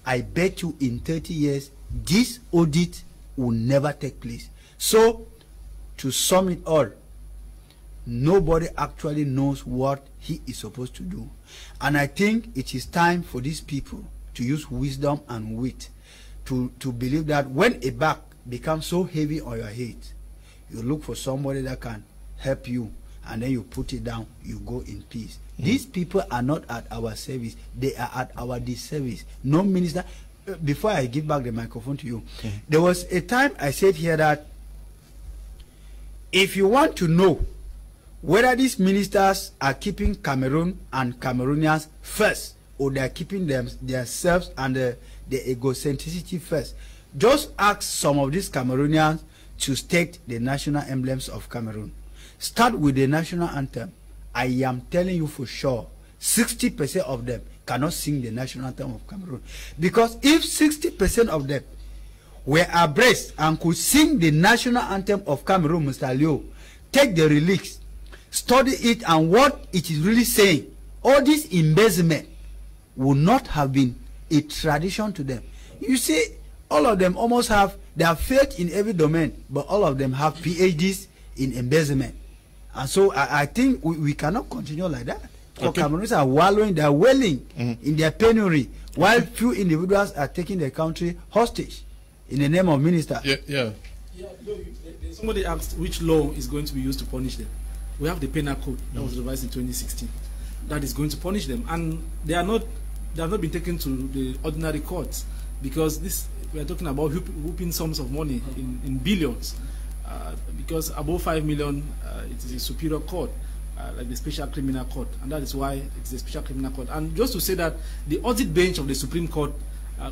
I bet you in 30 years, this audit will never take place. So, to sum it all, nobody actually knows what he is supposed to do. And I think it is time for these people to use wisdom and wit to believe that when a bag becomes so heavy on your head, you look for somebody that can help you and then you put it down, you go in peace. These people are not at our service, they are at our disservice. No minister. Before I give back the microphone to you, there was a time I said here that if you want to know whether these ministers are keeping Cameroon and Cameroonians first, or they are keeping themselves and the egocentricity first, just ask some of these Cameroonians to state the national emblems of Cameroon. Start with the national anthem. I am telling you for sure, 60% of them cannot sing the national anthem of Cameroon. Because if 60% of them were abreast and could sing the national anthem of Cameroon, Mr. Leo, take the lyrics, study it and what it is really saying, all this embezzlement would not have been a tradition to them. You see, all of them almost have, they have failed in every domain, but all of them have PhDs in embezzlement. And so I think we cannot continue like that. Okay. Cameroonians are wallowing, they are wailing in their penury, while few individuals are taking the country hostage in the name of minister. Somebody asked which law is going to be used to punish them. We have the penal code that was revised in 2016 that is going to punish them, and they have not been taken to the ordinary courts, because we are talking about whooping sums of money in billions, because above 5 million it is a superior court, like the Special Criminal Court, and that is why it's the Special Criminal Court. And just to say that the audit bench of the Supreme Court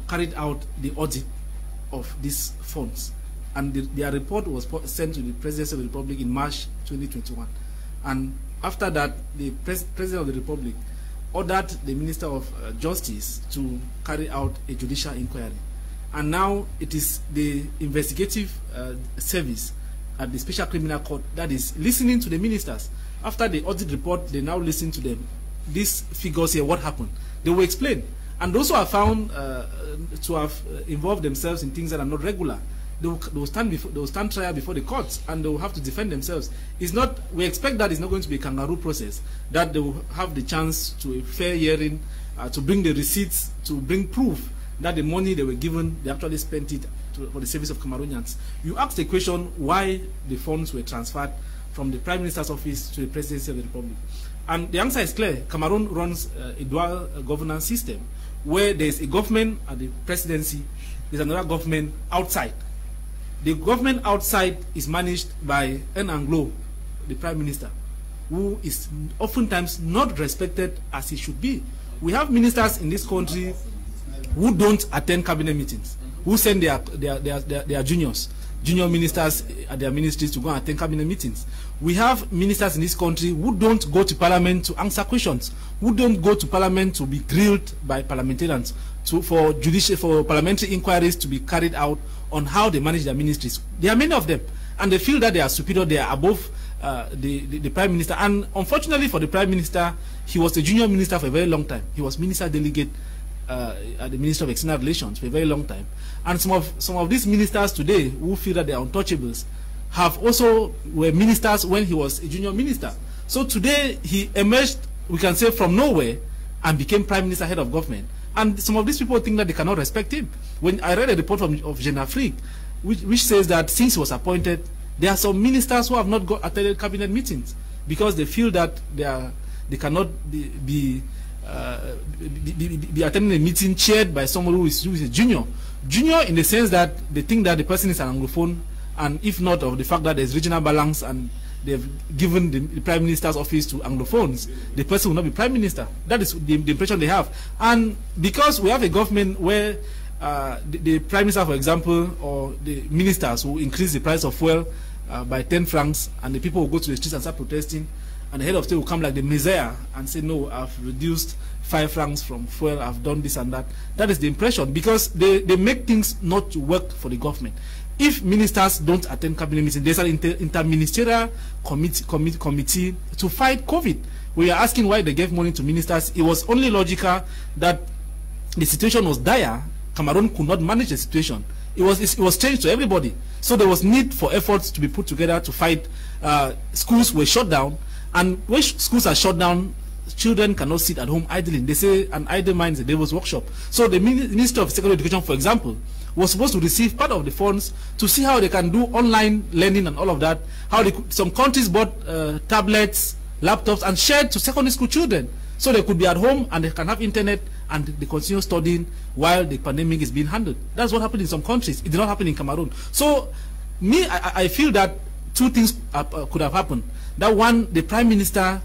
carried out the audit of these funds, and their report was sent to the Presidency of the Republic in March 2021. And after that, the President of the Republic ordered the Minister of Justice to carry out a judicial inquiry. And now it is the investigative service at the Special Criminal Court that is listening to the ministers. After the audit report, they now listen to them. These figures here, what happened? They will explain. And those who are found to have involved themselves in things that are not regular, they will stand trial before the courts, and they will have to defend themselves. It's not, we expect that it's not going to be a kangaroo process, that they will have the chance to a fair hearing, to bring the receipts, to bring proof that the money they were given, they actually spent it for the service of Cameroonians. You asked the question why the funds were transferred from the Prime Minister's office to the Presidency of the Republic. And the answer is clear. Cameroon runs a dual governance system, where there is a government at the presidency, there's another government outside. The government outside is managed by an Anglo, the Prime Minister, who is oftentimes not respected as he should be. We have ministers in this country who don't attend cabinet meetings, who send their junior ministers at their ministries to go and attend cabinet meetings. We have ministers in this country who don't go to parliament to answer questions, who don't go to parliament to be grilled by parliamentarians, for parliamentary inquiries to be carried out on how they manage their ministries. There are many of them, and they feel that they are superior, they are above the Prime Minister. And unfortunately for the Prime Minister, he was a junior minister for a very long time. He was minister delegate at the Ministry of External Relations for a very long time. And some of these ministers today who feel that they are untouchables have also were ministers when he was a junior minister. So today he emerged, we can say, from nowhere and became Prime Minister, head of government. And some of these people think that they cannot respect him. When I read a report of Jeune Afrique, which says that since he was appointed, there are some ministers who have not attended cabinet meetings because they feel that they cannot be attending a meeting chaired by someone who is a junior. Junior in the sense that they think that the person is an Anglophone, and if not of the fact that there's regional balance and they've given the Prime Minister's office to Anglophones, the person will not be Prime Minister. That is the impression they have. And because we have a government where the Prime Minister, for example, or the ministers will increase the price of fuel by 10 francs, and the people will go to the streets and start protesting, and the head of state will come like the Messiah and say, no, I've reduced 5 francs from fuel, I've done this and that. That is the impression, because they make things not to work for the government. If ministers don't attend cabinet meetings, there's an interministerial committee to fight COVID. We are asking why they gave money to ministers. It was only logical that the situation was dire. Cameroon could not manage the situation. It was changed to everybody. So there was need for efforts to be put together to fight. Schools were shut down, and when schools are shut down, children cannot sit at home idling. They say an idle mind is a devil's workshop. So the Minister of Secondary Education, for example, was supposed to receive part of the funds to see how they can do online learning and all of that. How they could, some countries bought tablets, laptops, and shared to secondary school children, so they could be at home and they can have internet and they continue studying while the pandemic is being handled. That's what happened in some countries. It did not happen in Cameroon. So I feel that two things could have happened. That one, the Prime Minister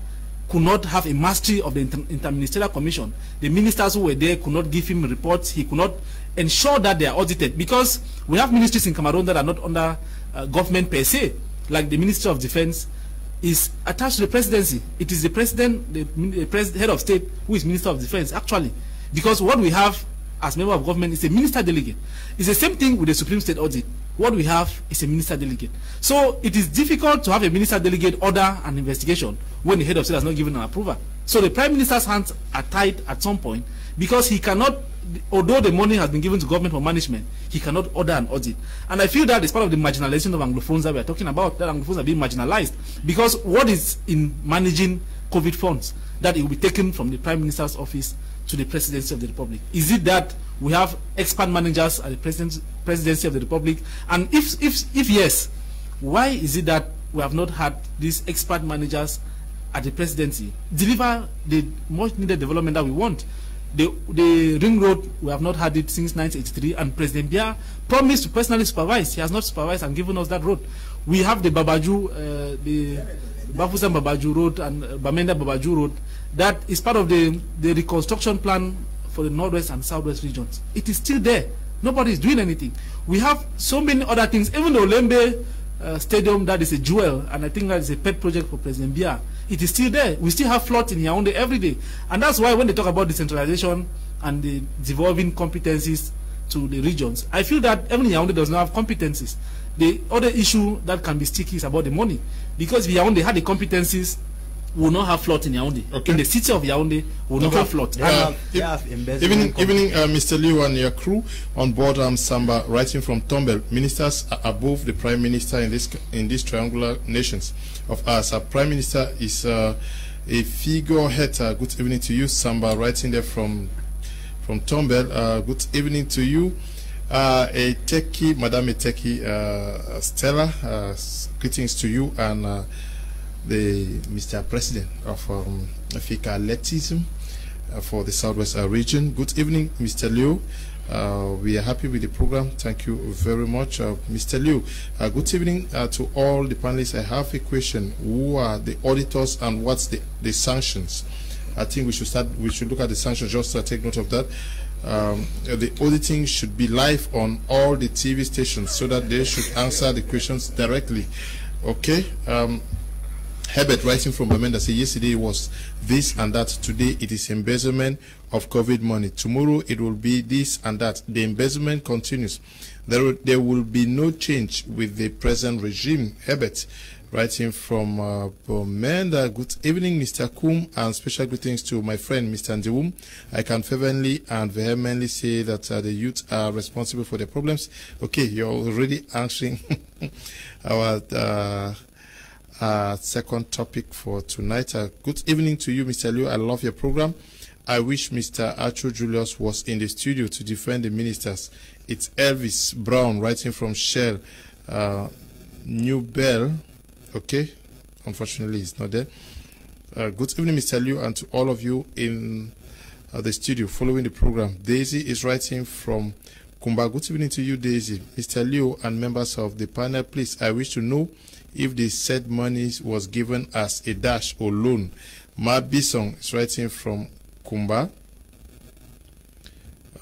could not have a mastery of the Interministerial Commission. The ministers who were there could not give him reports. He could not ensure that they are audited, because we have ministries in Cameroon that are not under government per se, like the Ministry of Defense is attached to the presidency. It is the president, the head of state, who is Minister of Defense, actually. Because what we have as member of government is a minister delegate. It's the same thing with the Supreme State Audit. What we have is a minister delegate. So it is difficult to have a minister delegate order an investigation when the head of state has not given an approval. So the Prime Minister's hands are tied at some point, because he cannot, although the money has been given to government for management, he cannot order an audit. And I feel that is part of the marginalization of Anglophones that we are talking about, that Anglophones are being marginalized. Because what is in managing COVID funds, that it will be taken from the Prime Minister's office to the Presidency of the Republic? Is it that we have expert managers at the Presidency of the Republic? And if yes, why is it that we have not had these expert managers at the Presidency deliver the much needed development that we want? The ring road, we have not had it since 1983, and President Biya promised to personally supervise. He has not supervised and given us that road. We have the Babaju, the Bafusan Babaju Road and Bamenda Babaju Road, that is part of the reconstruction plan for the Northwest and Southwest regions. It is still there. Nobody is doing anything. We have so many other things. Even the Olembe Stadium, that is a jewel, and I think that is a pet project for President Biya. It is still there. We still have floods in Yaoundé every day. And that's why when they talk about decentralization and the devolving competencies to the regions, I feel that even Yaoundé does not have competencies. The other issue that can be sticky is about the money. Because if Yaoundé had the competencies, we will not have flood in Yaoundé. Okay. In the city of Yaoundé, we will not have flood. Evening, Mr. Liu and your crew on board Samba, writing from Tombel. Ministers are above the Prime Minister in these triangular nations of ours. Our Prime Minister is a figurehead. Good evening to you, Samba, writing there from Tombel. Good evening to you. A techie, Madame Stella, greetings to you and the Mr. President of Africa Athleticism for the Southwest region. Good evening, Mr. Liu. We are happy with the program. Thank you very much, Mr. Liu. Good evening to all the panelists. I have a question. Who are the auditors and what's the sanctions? I think we should look at the sanctions just to take note of that. The auditing should be live on all the TV stations so that they should answer the questions directly. Okay. Herbert, writing from Bamenda, said yesterday was this and that. Today it is embezzlement of COVID money. Tomorrow it will be this and that. The embezzlement continues. There will be no change with the present regime. Herbert, writing from Bamenda. Good evening, Mr. Kum, and special greetings to my friend, Mr. Ndiwum. I can fervently and vehemently say that the youth are responsible for their problems. Okay, you're already answering our second topic for tonight. Good evening to you, Mr. Liu. I love your program. I wish Mr. Acho Julius was in the studio to defend the ministers. It's Elvis Brown, writing from Shell, New Bell. Okay, unfortunately, he's not there. Good evening, Mr. Liu, and to all of you in the studio following the program. Daisy is writing from Kumba. Good evening to you, Daisy. Mr. Liu and members of the panel, please, I wish to know if the said money was given as a dash or loan. Ma Bisong is writing from Kumba.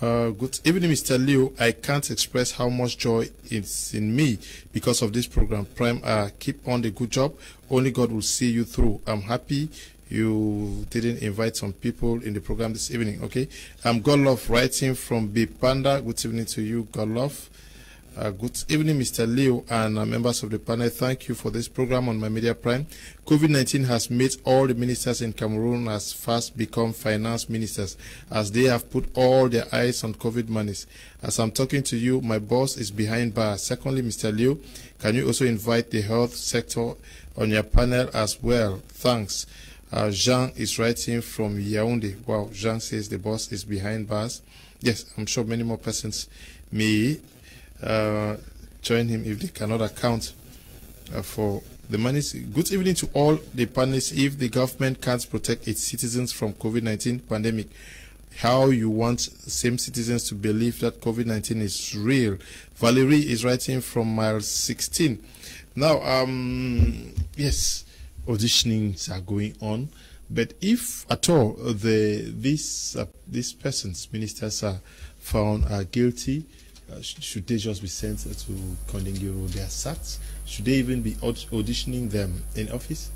Good evening, Mr. Liu. I can't express how much joy is in me because of this program. Prime, keep on the good job. Only God will see you through. I'm happy you didn't invite some people in the program this evening. Okay. I'm Godlove, writing from Big Panda. Good evening to you, Godlove. Good evening, Mr. Liu and members of the panel. Thank you for this program on My Media Prime. COVID-19 has made all the ministers in Cameroon as fast become finance ministers, as they have put all their eyes on COVID monies. As I'm talking to you, my boss is behind bars. Secondly, Mr. Liu, can you also invite the health sector on your panel as well? Thanks. Jean is writing from Yaoundé. Wow, Jean says the boss is behind bars. Yes, I'm sure many more persons may join him if they cannot account for the money. Good evening to all the panelists. If the government can't protect its citizens from COVID-19 pandemic, how you want same citizens to believe that COVID-19 is real? Valerie is writing from mile 16. Now, yes, auditionings are going on, but if at all these persons, ministers, are found guilty, should they just be sent to Kondengiro? They are sacked? Should they even be auditioning them in office?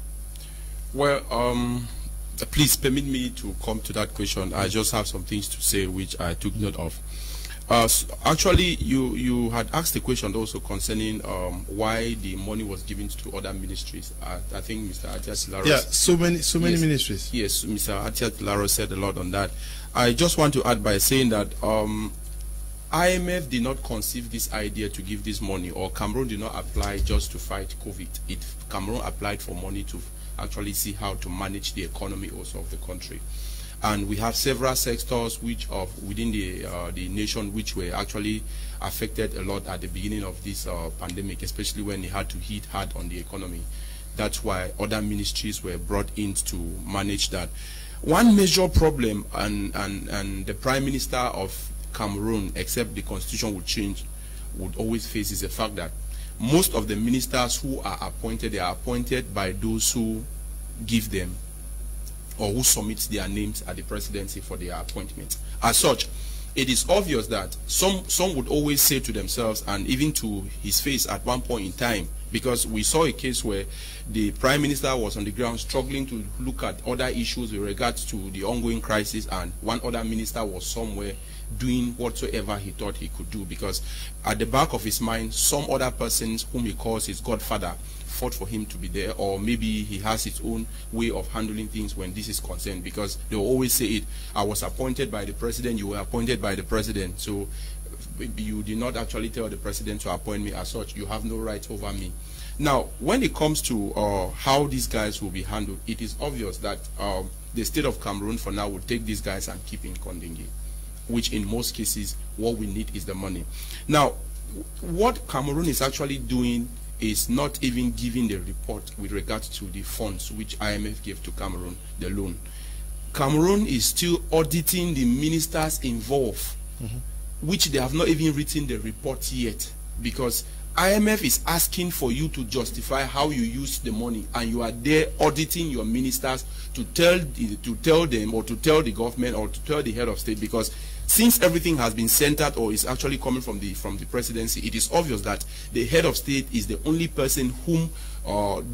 Well, please permit me to come to that question. I just have some things to say which I took note of. Actually, you had asked a question also concerning why the money was given to other ministries. I think Mr. Atiat-Tilaro. Yeah, so many ministries. Yes, Mr. Atiat-Tilaro said a lot on that. I just want to add by saying that IMF did not conceive this idea to give this money, or Cameroon did not apply just to fight COVID. Cameroon applied for money to actually see how to manage the economy also of the country. And we have several sectors which within the nation which were actually affected a lot at the beginning of this pandemic, especially when it had to hit hard on the economy. That's why other ministries were brought in to manage that. One major problem, and the Prime Minister of Cameroon, except the constitution would change, would always face, is the fact that most of the ministers who are appointed, they are appointed by those who give them or who submit their names at the presidency for their appointment. As such, it is obvious that some would always say to themselves, and even to his face at one point in time, because we saw a case where the Prime Minister was on the ground struggling to look at other issues with regards to the ongoing crisis, and one other minister was somewhere doing whatsoever he thought he could do, because at the back of his mind, some other persons whom he calls his godfather fought for him to be there, or maybe he has his own way of handling things when this is concerned, because they will always say it, I was appointed by the president, you were appointed by the president, so you did not actually tell the president to appoint me. As such, you have no right over me. Now, when it comes to how these guys will be handled, it is obvious that the state of Cameroon for now will take these guys and keep in Kondengui, which in most cases, what we need is the money. Now, what Cameroon is actually doing is not even giving the report with regards to the funds which IMF gave to Cameroon, the loan. Cameroon is still auditing the ministers involved, which they have not even written the report yet, because IMF is asking for you to justify how you use the money, and you are there auditing your ministers to tell them, or to tell the government, or to tell the head of state, because since everything has been centered or is actually coming from the presidency, it is obvious that the head of state is the only person whom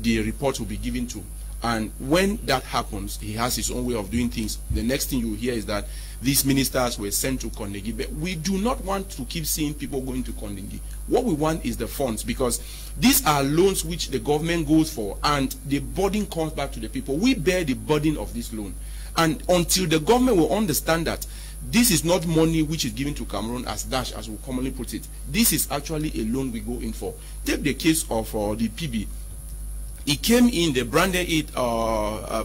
the report will be given to. And when that happens, he has his own way of doing things. The next thing you hear is that these ministers were sent to Kondengui. But we do not want to keep seeing people going to Kondengui. What we want is the funds, because these are loans which the government goes for, and the burden comes back to the people. We bear the burden of this loan. And until the government will understand that this is not money which is given to Cameroon as dash, as we commonly put it. This is actually a loan we go in for. Take the case of the PB. It came in, the branded it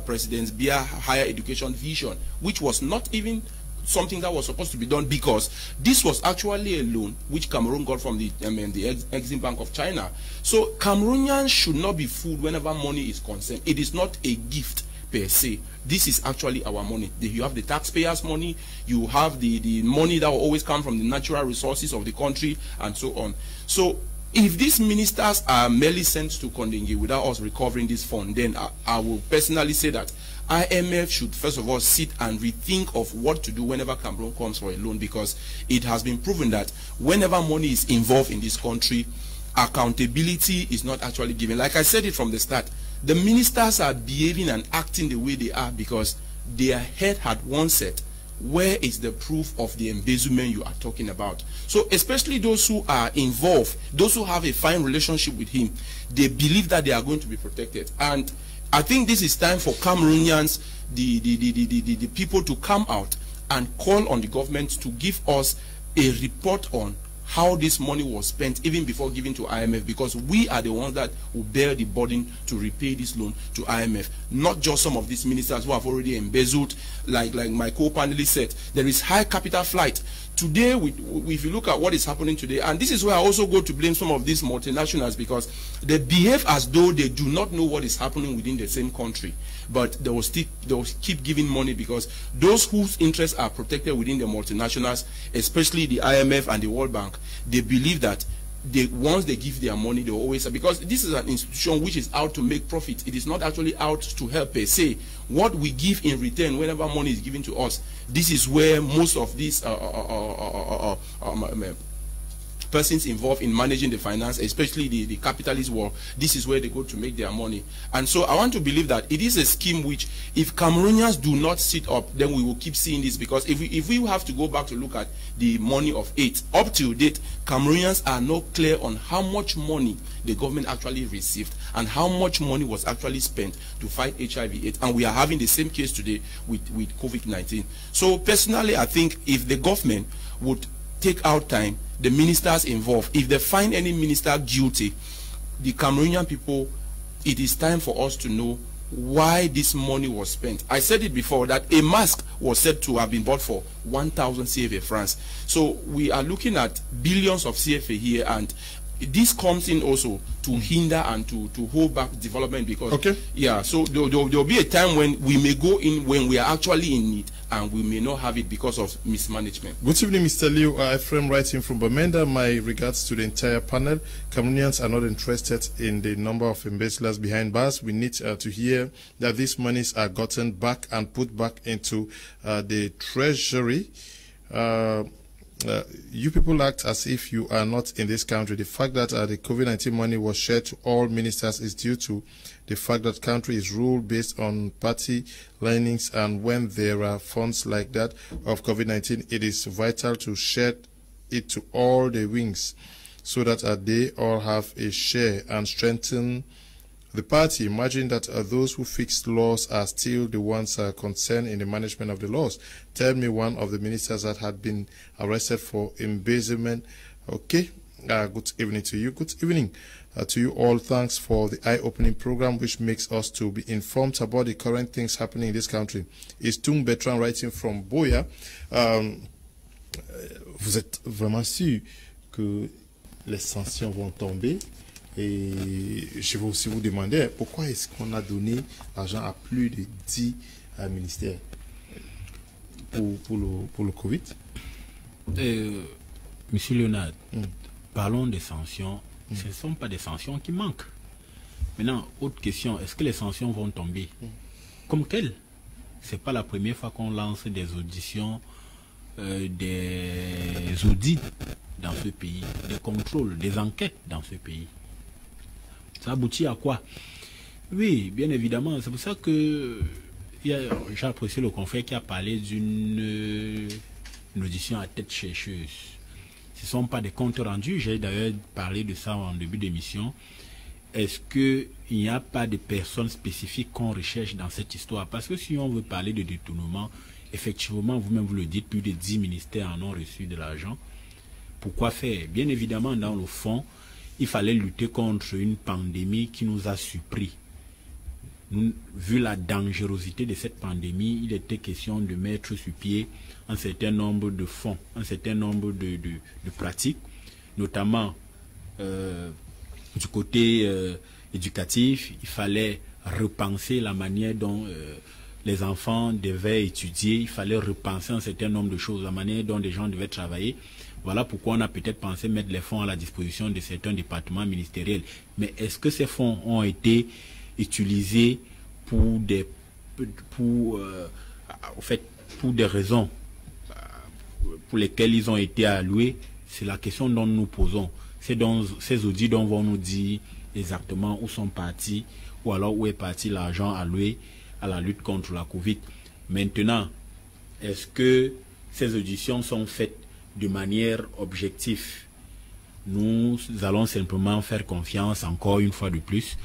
President Biya Higher Education Vision, which was not even something that was supposed to be done, because this was actually a loan which Cameroon got from the Exim Bank of China. So Cameroonians should not be fooled whenever money is concerned. It is not a gift per se. This is actually our money. You have the taxpayers' money, you have the money that will always come from the natural resources of the country, and so on. So if these ministers are merely sent to Kondengui without us recovering this fund, then I will personally say that IMF should first of all sit and rethink of what to do whenever Cameroon comes for a loan, because it has been proven that whenever money is involved in this country, accountability is not actually given. Like I said it from the start, the ministers are behaving and acting the way they are because their head had one set. Where is the proof of the embezzlement you are talking about? So especially those who are involved, those who have a fine relationship with him, they believe that they are going to be protected. And I think this is time for Cameroonians, the people, to come out and call on the government to give us a report on how this money was spent even before giving to IMF, because we are the ones that will bear the burden to repay this loan to IMF, not just some of these ministers who have already embezzled. Like my co-panelist said, there is high capital flight. Today, if you look at what is happening today, and this is where I also go to blame some of these multinationals, because they behave as though they do not know what is happening within the same country, but they will keep giving money, because those whose interests are protected within the multinationals, especially the IMF and the World Bank, they believe that once they give their money, they always, because this is an institution which is out to make profit. It is not actually out to help per se. What we give in return whenever money is given to us, this is where most of these persons involved in managing the finance, especially the capitalist world, this is where they go to make their money. And so I want to believe that it is a scheme which, if Cameroonians do not sit up, then we will keep seeing this, because if we have to go back to look at the money of aid, up to date, Cameroonians are not clear on how much money the government actually received and how much money was actually spent to fight HIV/AIDS. And we are having the same case today with COVID-19. So personally, I think if the government would take out time, the ministers involved, if they find any minister guilty, the Cameroonian people, it is time for us to know why this money was spent. I said it before that a mask was said to have been bought for 1,000 CFA francs. So we are looking at billions of CFA here, and this comes in also to hinder and to hold back development, because yeah, so there will be a time when we may go in when we are actually in need, and we may not have it because of mismanagement. Good evening, Mr. Liu. Ephraim writing from Bamenda. My regards to the entire panel. Cameroonians are not interested in the number of embezzlers behind bars. We need to hear that these monies are gotten back and put back into the treasury. You people act as if you are not in this country. The fact that the COVID-19 money was shared to all ministers is due to the fact that country is ruled based on party leanings, and when there are funds like that of COVID-19, it is vital to share it to all the wings so that they all have a share and strengthen the party. Imagine that those who fix laws are still the ones concerned in the management of the laws. Tell me one of the ministers that had been arrested for embezzlement. Okay, good evening to you. Good evening to you all. Thanks for the eye-opening program, which makes us to be informed about the current things happening in this country. Is Tung Bertrand writing from Boya. Vous êtes vraiment sûr que les sanctions vont tomber? Et je vais aussi vous demander pourquoi est-ce qu'on a donné l'argent à plus de 10 ministères pour le Covid? Monsieur Léonard, parlons des sanctions. Ce ne sont pas des sanctions qui manquent. Maintenant, autre question, est-ce que les sanctions vont tomber? Comme quelles? Ce n'est pas la première fois qu'on lance des auditions, des audits dans ce pays, des contrôles, des enquêtes dans ce pays. Ça aboutit à quoi? Oui, bien évidemment, c'est pour ça que j'ai apprécié le confrère qui a parlé d'une audition à tête chercheuse. Ce ne sont pas des comptes rendus, j'ai d'ailleurs parlé de ça en début d'émission. Est-ce qu'il n'y a pas de personnes spécifiques qu'on recherche dans cette histoire? Parce que si on veut parler de détournement, effectivement, vous-même vous le dites, plus de 10 ministères en ont reçu de l'argent. Pourquoi faire? Bien évidemment, dans le fond, il fallait lutter contre une pandémie qui nous a surpris. Vu la dangerosité de cette pandémie, il était question de mettre sur pied un certain nombre de fonds, un certain nombre de pratiques, notamment du côté éducatif. Il fallait repenser la manière dont les enfants devaient étudier, il fallait repenser un certain nombre de choses, la manière dont les gens devaient travailler. Voilà pourquoi on a peut-être pensé mettre les fonds à la disposition de certains départements ministériels. Mais est-ce que ces fonds ont été utilisés pour des raisons pour lesquelles ils ont été alloués? C'est la question dont nous nous posons. C'est dans ces audits dont vont nous dire exactement où sont partis, ou alors où est parti l'argent alloué à la lutte contre la Covid. Maintenant, est-ce que ces auditions sont faites de manière objective? Nous allons simplement faire confiance, encore une fois de plus,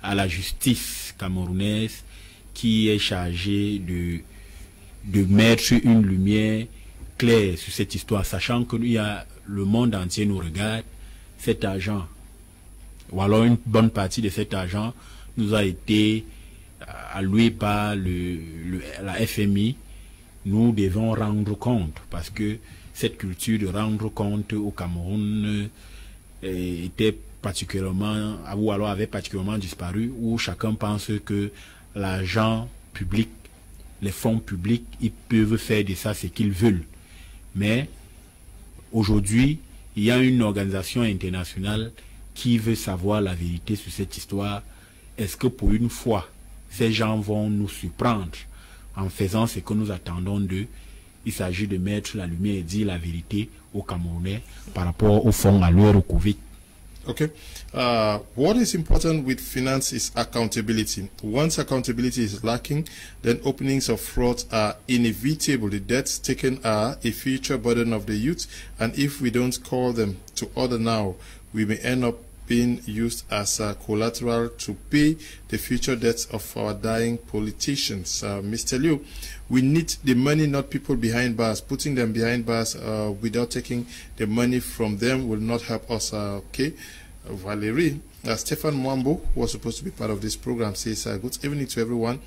à la justice camerounaise qui est chargée de mettre une lumière claire sur cette histoire, sachant qu'il y a le monde entier nous regarde, cet argent, ou alors une bonne partie de cet argent, nous a été alloué par la FMI. Nous devons rendre compte, parce que cette culture de rendre compte au Cameroun était particulièrement, ou alors avait particulièrement disparu, où chacun pense que l'argent public, les fonds publics, ils peuvent faire de ça ce qu'ils veulent. Mais aujourd'hui, il y a une organisation internationale qui veut savoir la vérité sur cette histoire. Est-ce que pour une fois, ces gens vont nous surprendre en faisant ce que nous attendons d'eux? Il s'agit de mettre la lumière et dire la vérité aux Camerounais par rapport au fonds alloué au Covid. Okay. What is important with finance is accountability. Once accountability is lacking, then openings of frauds are inevitable. The debts taken are a future burden of the youth, and if we don't call them to order now, we may end up being used as collateral to pay the future debts of our dying politicians. Mr. Liu, we need the money, not people behind bars. Putting them behind bars without taking the money from them will not help us. Okay, Valerie, Stefan Mwambo, who was supposed to be part of this program, says, good evening to everyone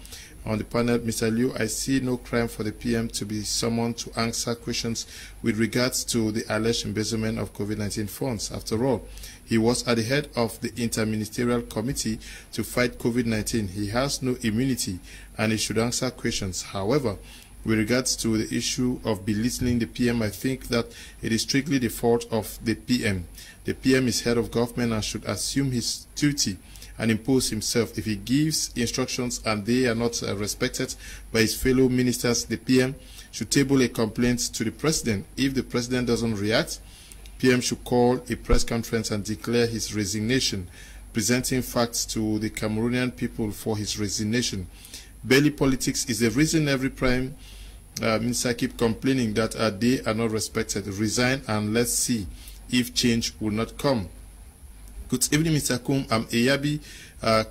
on the panel. Mr. Liu, I see no crime for the PM to be summoned to answer questions with regards to the alleged embezzlement of COVID-19 funds. After all, he was at the head of the Interministerial Committee to fight COVID-19. He has no immunity and he should answer questions. However, with regards to the issue of belittling the PM, I think that it is strictly the fault of the PM. The PM is head of government and should assume his duty and impose himself. If he gives instructions and they are not respected by his fellow ministers, the PM should table a complaint to the president. If the president doesn't react, PM should call a press conference and declare his resignation, presenting facts to the Cameroonian people for his resignation. Belly politics is the reason every prime minister keep complaining that they are not respected. Resign and let's see if change will not come. Good evening, Mr. Kum. I'm Eyabi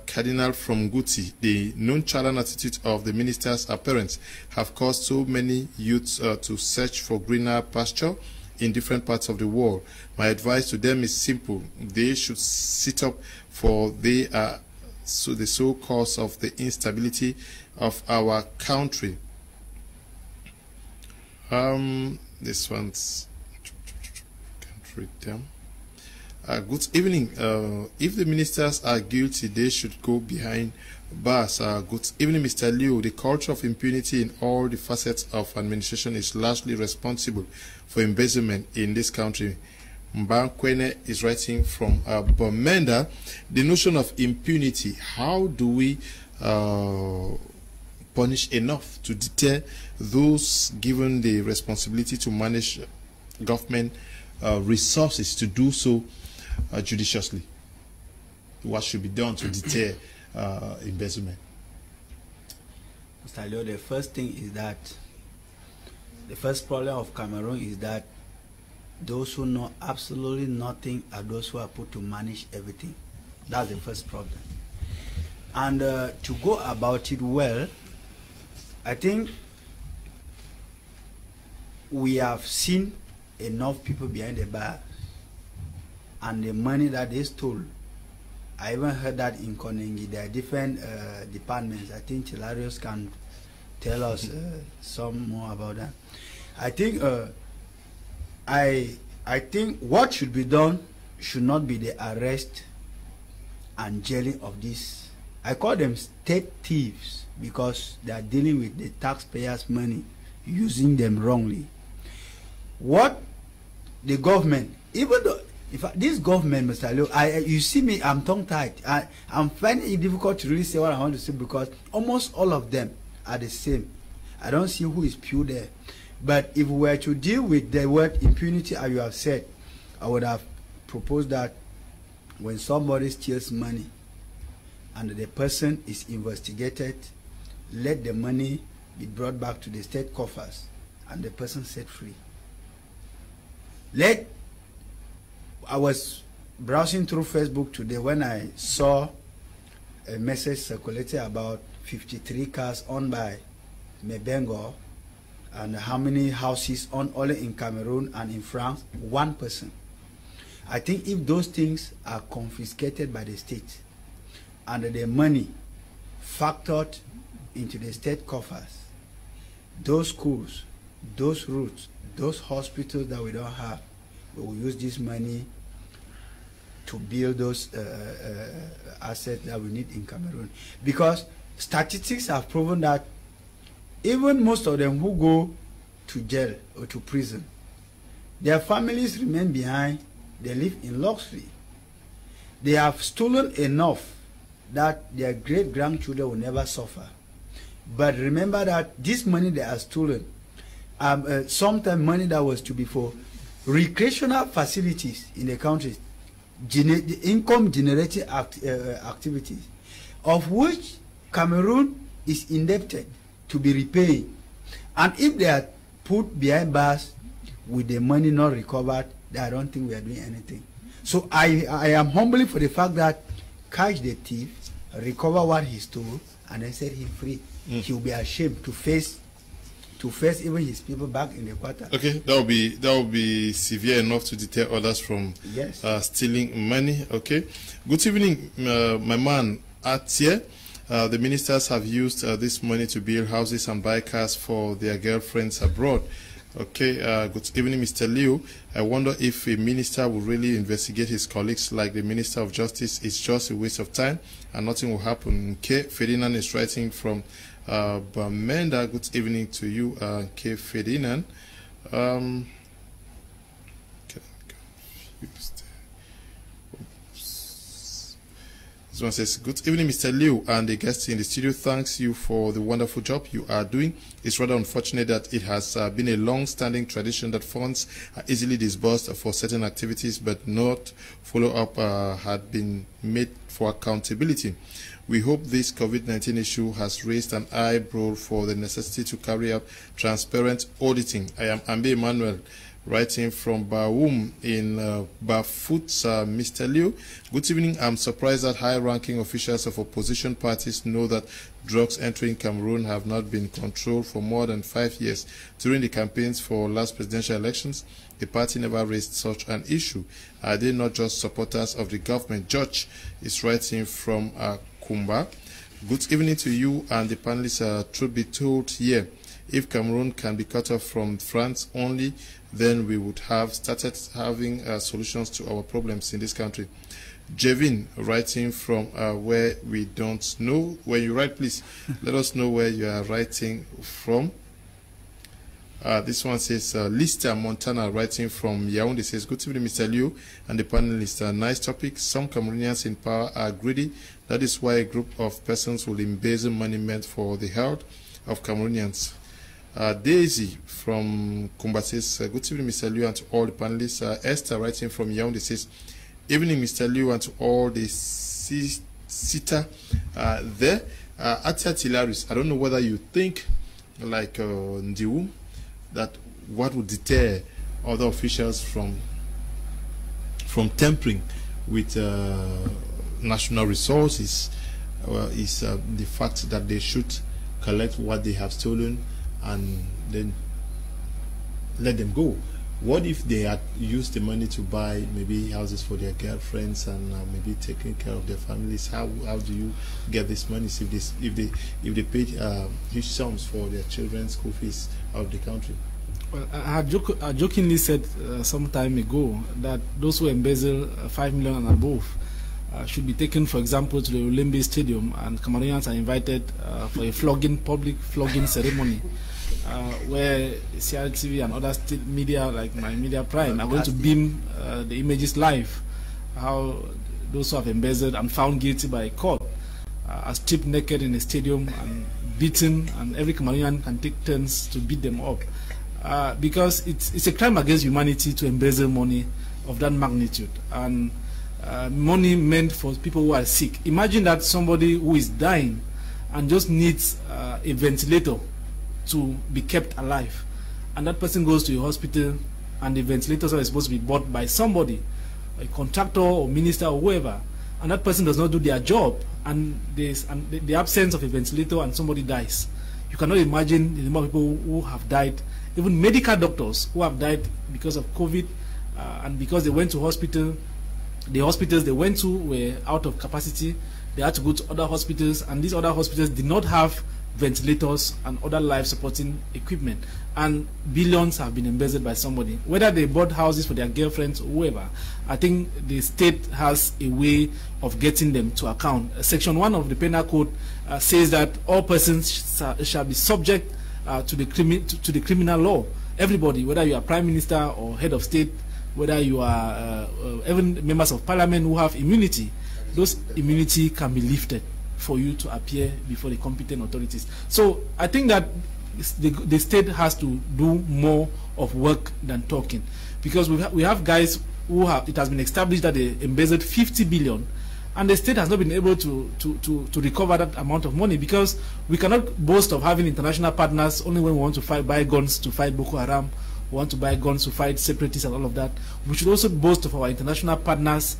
Cardinal from Guti. The nonchalant attitude of the minister's appearance have caused so many youths to search for greener pasture in different parts of the world. My advice to them is simple. They should sit up, for they are the sole cause of the instability of our country. This one's can't read them. Good evening. If the ministers are guilty, they should go behind bars. Good evening, Mr. Liu. The culture of impunity in all the facets of administration is largely responsible for embezzlement in this country. Mbankwene is writing from Bomenda. The notion of impunity, how do we punish enough to deter those given the responsibility to manage government resources to do so judiciously? What should be done to deter embezzlement? Mr. Leo, the first thing is that the first problem of Cameroon is that those who know absolutely nothing are those who are put to manage everything. That's the first problem. And to go about it well, I think we have seen enough people behind the bar and the money that they stole. I even heard that in Konengi there are different departments. I think Hilarious can tell us some more about that. I think I think what should be done should not be the arrest and jailing of these. I call them state thieves because they are dealing with the taxpayers' money, using them wrongly. What the government, even though if this government, Mr. Leo, you see me, I'm tongue-tied. I'm finding it difficult to really say what I want to say because almost all of them are the same. I don't see who is pure there. But if we were to deal with the word impunity, as you have said, I would have proposed that when somebody steals money and the person is investigated, let the money be brought back to the state coffers and the person set free. I was browsing through Facebook today when I saw a message circulated about 53 cars owned by Mebengo And how many houses owned only in Cameroon and in France? 1 person. I think if those things are confiscated by the state and the money factored into the state coffers, those schools, those roads, those hospitals that we don't have, we will use this money to build those assets that we need in Cameroon. Because statistics have proven that even most of them who go to jail or to prison, their families remain behind. They live in luxury. They have stolen enough that their great-grandchildren will never suffer. But remember that this money they are stolen, sometimes money that was to be for recreational facilities in the country, the income-generating activities, of which Cameroon is indebted to be repaid. And if they are put behind bars with the money not recovered, I don't think we are doing anything. So I am humbly for the fact that catch the thief, recover what he stole, and then set him free. He will be ashamed to face even his people back in the quarter. Okay, that will be severe enough to deter others from stealing money. Okay, good evening, my man Atie. The ministers have used this money to build houses and buy cars for their girlfriends abroad. Okay, good evening, Mr. Liu. I wonder if a minister will really investigate his colleagues like the Minister of Justice. It's just a waste of time and nothing will happen. K. Ferdinand is writing from Bamenda. Good evening to you, K. Ferdinand. This one says, good evening, Mr. Liu, and the guest in the studio. Thanks you for the wonderful job you are doing. It's rather unfortunate that it has been a long-standing tradition that funds are easily disbursed for certain activities, but not follow-up had been made for accountability. We hope this COVID-19 issue has raised an eyebrow for the necessity to carry out transparent auditing. I am Ambe Emmanuel, writing from Baum in Bafut, Mr. Liu. Good evening. I'm surprised that high-ranking officials of opposition parties know that drugs entering Cameroon have not been controlled for more than 5 years. During the campaigns for last presidential elections, the party never raised such an issue. Are they not just supporters of the government? George is writing from Kumba. Good evening to you and the panelists. Truth be told here, if Cameroon can be cut off from France only, then we would have started having solutions to our problems in this country. Jevin, writing from where we don't know. When you write, please let us know where you are writing from. This one says, Lister Montana, writing from Yaoundé, says, good evening, Mr. Liu and the panelists. Nice topic. Some Cameroonians in power are greedy. That is why a group of persons will embezzle money meant for the health of Cameroonians. Daisy from Kumba says, good evening, Mr. Liu, and to all the panelists. Esther, writing from Yaoundé, says, evening, Mr. Liu, and to all the sitter there. Atia Tilaris, I don't know whether you think, like Ndiwu, that what would deter other officials from tampering with national resources is the fact that they should collect what they have stolen and then let them go. What if they had used the money to buy maybe houses for their girlfriends and maybe taking care of their families? How do you get this money if they paid huge sums for their children's school fees out of the country? Well, I jokingly said some time ago that those who embezzle 5 million and above should be taken, for example, to the Olembe Stadium, and Cameroonians are invited for a public flogging ceremony, where CRTV and other state media like My Media Prime are going to beam the images live, how those who have embezzled and found guilty by a court are stripped naked in a stadium and beaten, and every Cameroonian can take turns to beat them up. Because it's a crime against humanity to embezzle money of that magnitude, and money meant for people who are sick. Imagine that somebody who is dying and just needs a ventilator to be kept alive, and that person goes to a hospital and the ventilators are supposed to be bought by somebody, a contractor or minister or whoever, and that person does not do their job, and there's the absence of a ventilator and somebody dies. You cannot imagine the number of people who have died, even medical doctors who have died because of COVID, and because they went to hospital. The hospitals they went to were out of capacity. They had to go to other hospitals, and these other hospitals did not have ventilators and other life-supporting equipment. And billions have been embezzled by somebody. Whether they bought houses for their girlfriends or whoever, I think the state has a way of getting them to account. Section 1 of the Penal Code says that all persons shall be subject to the criminal law. Everybody, whether you are Prime Minister or Head of State, whether you are even members of Parliament who have immunity, those immunity can be lifted for you to appear before the competent authorities. So I think that the state has to do more of work than talking, because we have guys who have, it has been established that they embezzled 50 billion, and the state has not been able to recover that amount of money, because we cannot boast of having international partners only when we want to buy guns to fight Boko Haram, we want to buy guns to fight separatists and all of that. We should also boast of our international partners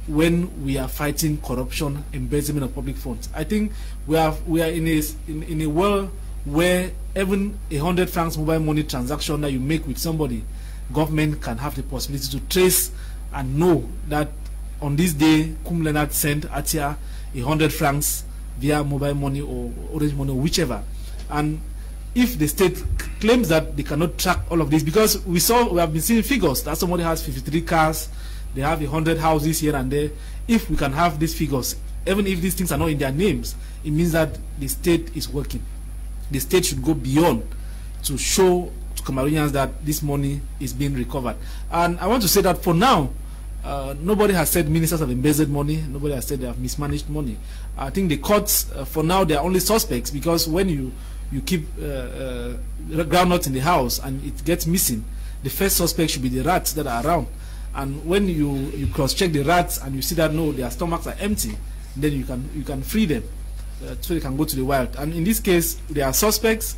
when we are fighting corruption, embezzlement of public funds. I think we are in a world where even 100 francs mobile money transaction that you make with somebody, government can have the possibility to trace and know that on this day, Kum Leonard sent Atia 100 francs via mobile money or orange money or whichever. And if the state claims that they cannot track all of this, because we have been seeing figures that somebody has 53 cars, they have 100 houses here and there. If we can have these figures, even if these things are not in their names, it means that the state is working. The state should go beyond to show to Cameroonians that this money is being recovered. And I want to say that for now, nobody has said ministers have embezzled money. Nobody has said they have mismanaged money. I think the courts, for now, they are only suspects, because when you keep groundnuts in the house and it gets missing, the first suspect should be the rats that are around. And when you cross-check the rats and you see that no, their stomachs are empty, then you can free them so they can go to the wild. And in this case, they are suspects.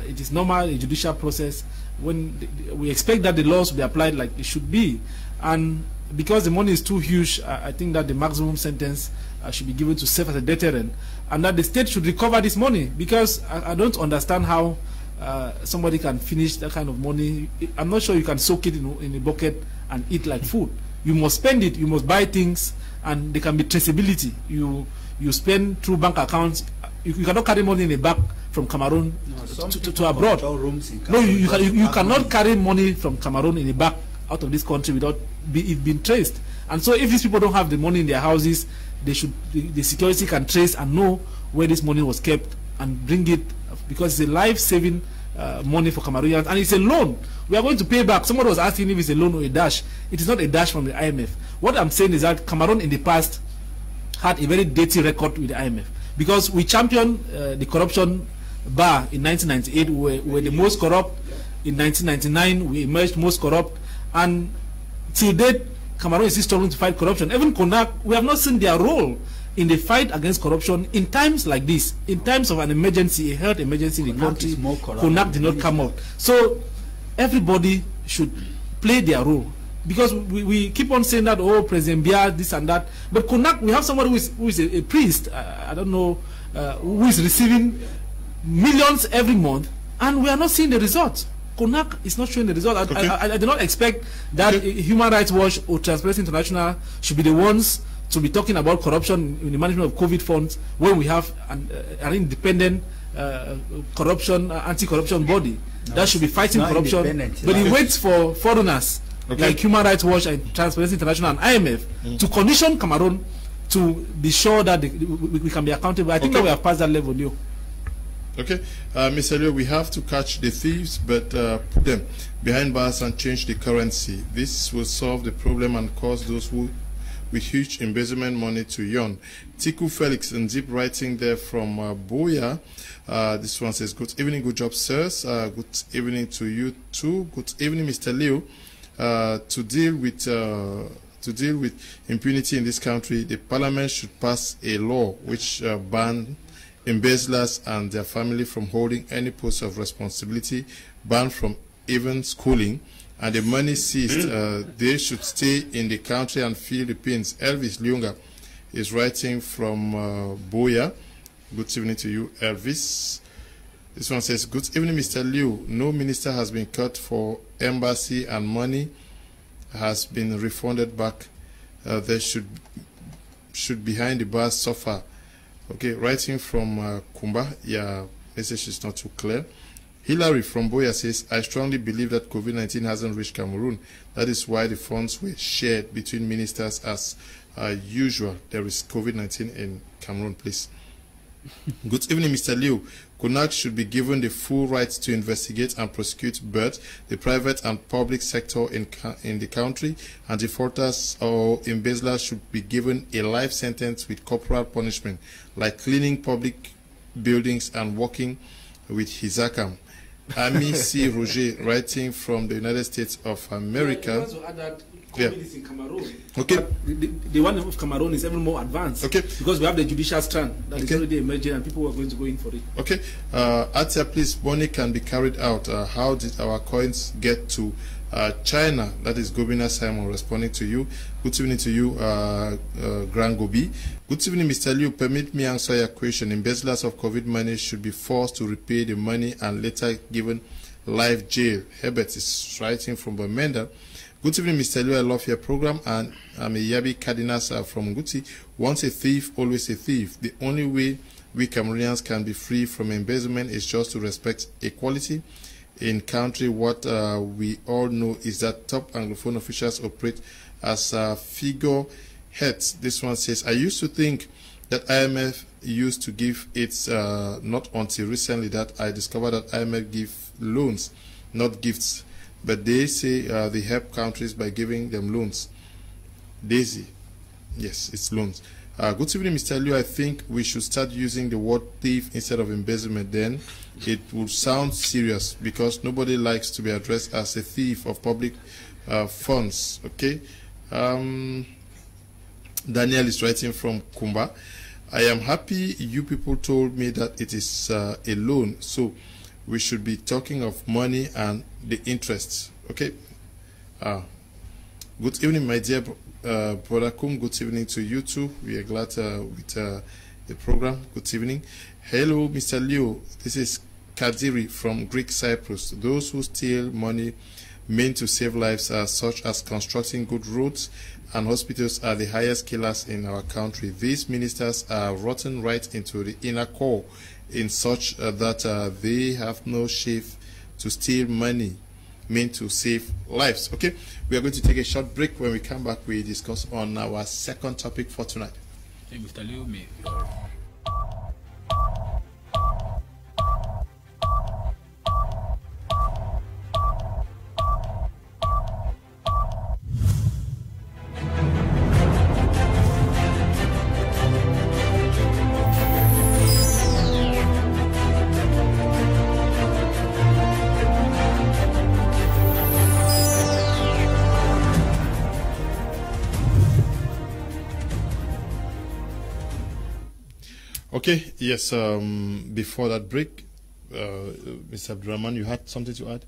It is normal, a judicial process. When we expect that the laws will be applied like it should be, and because the money is too huge, I think that the maximum sentence should be given to serve as a deterrent, and that the state should recover this money, because I don't understand how somebody can finish that kind of money. I'm not sure you can soak it in a bucket and eat like food. You must spend it, you must buy things, and there can be traceability. You spend through bank accounts. You cannot carry money in a bag from Cameroon to abroad. No, you cannot carry money from Cameroon in a bag out of this country without it being traced. And so if these people don't have the money in their houses, the security can trace and know where this money was kept and bring it, because it's a life-saving money for Cameroonians, and it's a loan. We are going to pay back. Somebody was asking if it's a loan or a dash. It is not a dash from the IMF. What I'm saying is that Cameroon in the past had a very dirty record with the IMF, because we championed the corruption bar in 1998. We were the most corrupt. In 1999, we emerged most corrupt, and till date, Cameroon is still struggling to fight corruption. Even CONAC, we have not seen their role in the fight against corruption in times like this. In times of an emergency, a health emergency in the country, CONAC did not come out. So everybody should play their role, because we keep on saying that, oh, President Biya, this and that, but CONAC, we have somebody who is a priest, I don't know, who is receiving millions every month, and we are not seeing the results. CONAC is not showing the result. I do not expect that Human Rights Watch or Transparency International should be the ones to be talking about corruption in the management of COVID funds when we have an independent corruption, anti-corruption body that should be fighting corruption. But he waits for foreigners like Human Rights Watch and Transparency International and IMF to condition Cameroon to be sure that we can be accountable. I think that we have passed that level, Leo. Okay, Mr. Leo, we have to catch the thieves, but put them behind bars and change the currency. This will solve the problem and cause those who with huge embezzlement money to yawn. Tiku Felix and Zip writing there from Boya. This one says, good evening, good job, sirs. Good evening to you too. Good evening, Mr. Leo. To deal with impunity in this country, the parliament should pass a law which ban embezzlers and their family from holding any post of responsibility, banned from even schooling, and the money seized, they should stay in the country and feel the pains. Elvis Liunga is writing from Boya. Good evening to you, Elvis. This one says, good evening, Mr. Liu. No minister has been cut for embassy and money has been refunded back. They should behind the bars suffer. Okay, writing from Kumba, yeah, message is not too clear. Hilary from Boya says, I strongly believe that COVID-19 hasn't reached Cameroon. That is why the funds were shared between ministers as usual. There is COVID-19 in Cameroon, please. Good evening, Mr. Liu. CONAC should be given the full right to investigate and prosecute both the private and public sector in the country, and defaulters or embezzlers should be given a life sentence with corporal punishment, like cleaning public buildings and working with Hizakam. Ami C. Roger, writing from the United States of America. COVID is in Cameroon. Okay. The one of Cameroon is even more advanced. Okay. Because we have the judicial strand that is already emerging and people are going to go in for it. Okay. Atia, please, money can be carried out. How did our coins get to China? That is Gobina Simon responding to you. Good evening to you, Grand Gobi. Good evening, Mr. Liu. Permit me answer your question. Embezzlers of COVID money should be forced to repay the money and later given life jail. Herbert is writing from Bamenda. Good evening, Mr. Liu. I love your program, and I'm a Yabi Cardinasa from Guti. Once a thief, always a thief. The only way we Cameroonians can be free from embezzlement is just to respect equality. In country, what we all know is that top Anglophone officials operate as figureheads. This one says, I used to think that IMF used to give its, not until recently that I discovered that IMF give loans, not gifts. But they say they help countries by giving them loans. Daisy. Yes, it's loans. Good evening, Mr. Liu. I think we should start using the word thief instead of embezzlement. Then it would sound serious because nobody likes to be addressed as a thief of public funds. Okay. Daniel is writing from Kumba. I am happy you people told me that it is a loan. So we should be talking of money and the interests. Okay. Good evening, my dear brother Kum. Good evening to you too. We are glad with the program. Good evening. Hello, Mr. Liu. This is Kadiri from Greek Cyprus. Those who steal money meant to save lives, such as constructing good roads and hospitals, are the highest killers in our country. These ministers are rotten right into the inner core, in such that they have no shame to steal money meant to save lives. Okay, we are going to take a short break. When we come back, we discuss on our second topic for tonight. Hey, Mr. Liu, Okay, yes, before that break, Mr. Abdurrahman, you had something to add?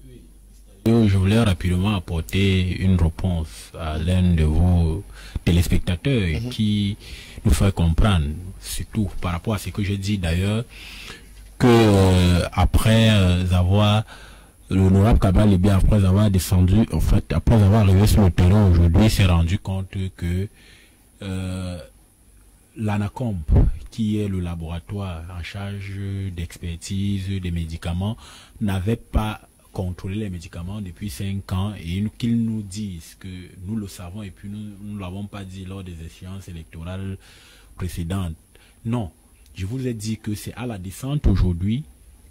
Je voulais rapidement apporter une réponse à l'un de vos téléspectateurs qui nous fait comprendre, surtout par rapport à ce que je dis d'ailleurs, que après avoir l'honorable Kabal, bien après avoir descendu, en fait, après avoir arrivé sur le terrain aujourd'hui, s'est rendu compte que l'ANACOM, qui est le laboratoire en charge d'expertise des médicaments, n'avait pas contrôlé les médicaments depuis 5 ans et qu'ils nous disent que nous le savons et puis nous ne l'avons pas dit lors des échéances électorales précédentes. Non, je vous ai dit que c'est à la descente aujourd'hui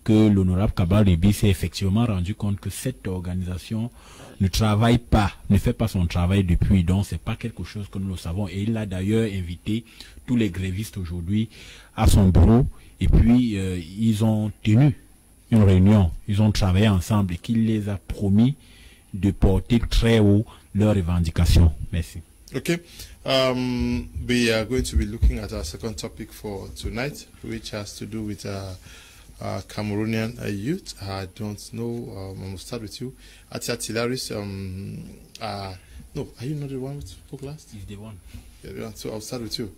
que l'honorable Kabal Rebi s'est effectivement rendu compte que cette organisation ne travaille pas, ne fait pas son travail depuis, donc c'est pas quelque chose que nous le savons. Et il a d'ailleurs invité tous les grévistes aujourd'hui à son bureau et puis ils ont tenu une réunion, ils ont travaillé ensemble et qu'il les a promis de porter très haut leurs revendications. Merci. Okay, we are going to be looking at our second topic for tonight, which has to do with Cameroonian youth. I don't know, I'm going to start with you. Atia Tilaris, no, No, are you not the one who spoke last? He's the one. Yeah, so I'll start with you.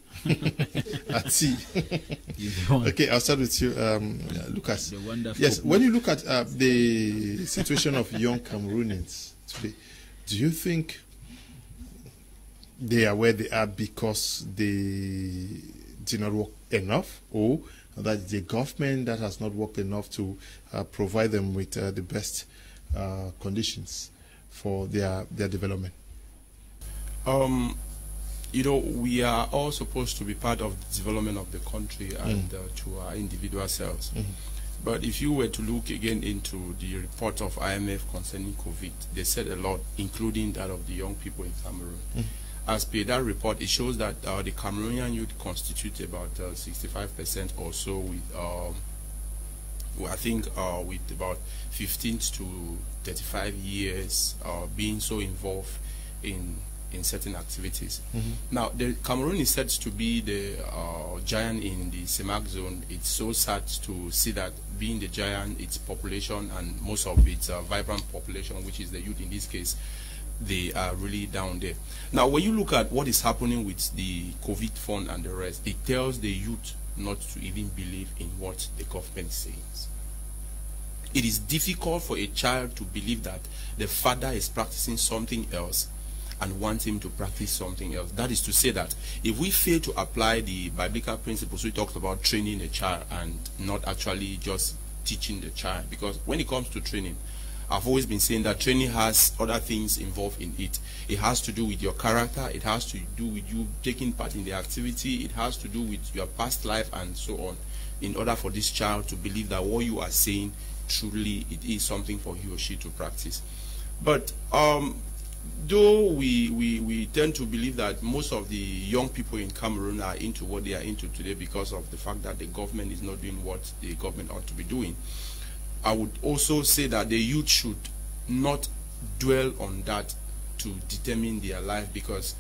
At sea. He's the one. Okay, I'll start with you, Lucas. The one that Yes, spoke when you look at the situation of young Cameroonians today, do you think they are where they are because they did not work enough, or that the government that has not worked enough to provide them with the best conditions for their development? You know, we are all supposed to be part of the development of the country and to our individual selves. But if you were to look again into the report of IMF concerning COVID, they said a lot, including that of the young people in Cameroon. As per that report, it shows that the Cameroonian youth constitute about 65% or so, with I think with about 15 to 35 years being so involved in certain activities. Now, the Cameroon is said to be the giant in the CEMAC zone. It's so sad to see that being the giant, its population and most of its vibrant population, which is the youth in this case, they are really down there. Now, when you look at what is happening with the COVID fund and the rest, it tells the youth not to even believe in what the government says. It is difficult for a child to believe that the father is practicing something else and want him to practice something else. That is to say that if we fail to apply the biblical principles, we talked about training a child and not actually just teaching the child. Because when it comes to training, I've always been saying that training has other things involved in it. It has to do with your character. It has to do with you taking part in the activity. It has to do with your past life and so on, in order for this child to believe that what you are saying, truly it is something for he or she to practice. But though we tend to believe that most of the young people in Cameroon are into what they are into today because of the fact that the government is not doing what the government ought to be doing, I would also say that the youth should not dwell on that to determine their life, because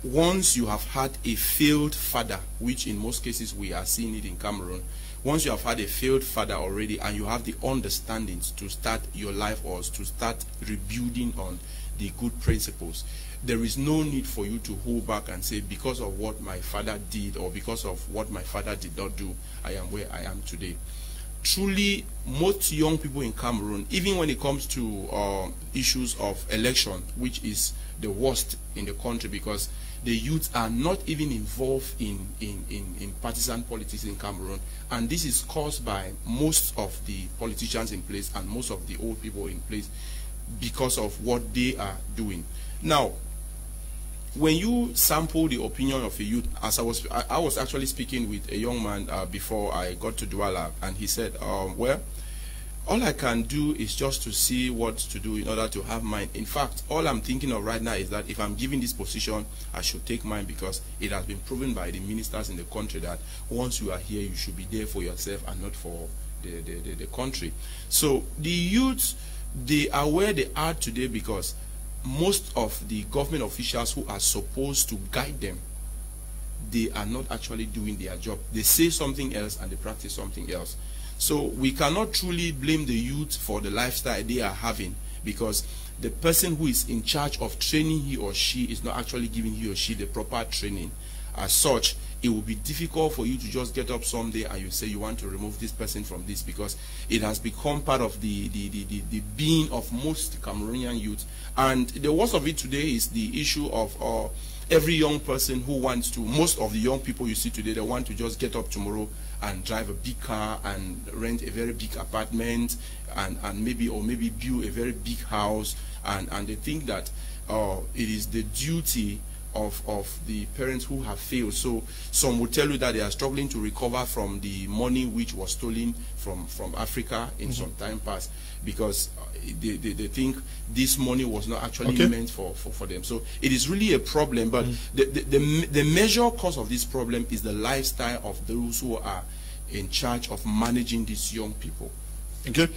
once you have had a failed father, which in most cases we are seeing it in Cameroon, once you have had a failed father already and you have the understanding to start your life or to start rebuilding on the good principles, there is no need for you to hold back and say, because of what my father did or because of what my father did not do, I am where I am today. Truly, most young people in Cameroon, even when it comes to issues of election, which is the worst in the country, because the youth are not even involved in partisan politics in Cameroon, and this is caused by most of the politicians in place and most of the old people in place because of what they are doing. Now, when you sample the opinion of a youth, as I was actually speaking with a young man before I got to Douala, and he said, well, all I can do is just to see what to do in order to have mine. In fact, all I'm thinking of right now is that if I'm given this position, I should take mine, because it has been proven by the ministers in the country that once you are here, you should be there for yourself and not for the country. So the youth, they are where they are today because most of the government officials who are supposed to guide them, they are not actually doing their job. They say something else and they practice something else. So we cannot truly blame the youth for the lifestyle they are having, because the person who is in charge of training he or she is not actually giving he or she the proper training. As such, it will be difficult for you to just get up someday and you say you want to remove this person from this, because it has become part of the being of most Cameroonian youth. And the worst of it today is the issue of every young person who wants to, most of the young people you see today, they want to just get up tomorrow and drive a big car and rent a very big apartment and maybe build a very big house, and they think that it is the duty of the parents who have failed. So some will tell you that they are struggling to recover from the money which was stolen from Africa in some time past, because they think this money was not actually meant for them. So it is really a problem, but the major cause of this problem is the lifestyle of those who are in charge of managing these young people. Okay.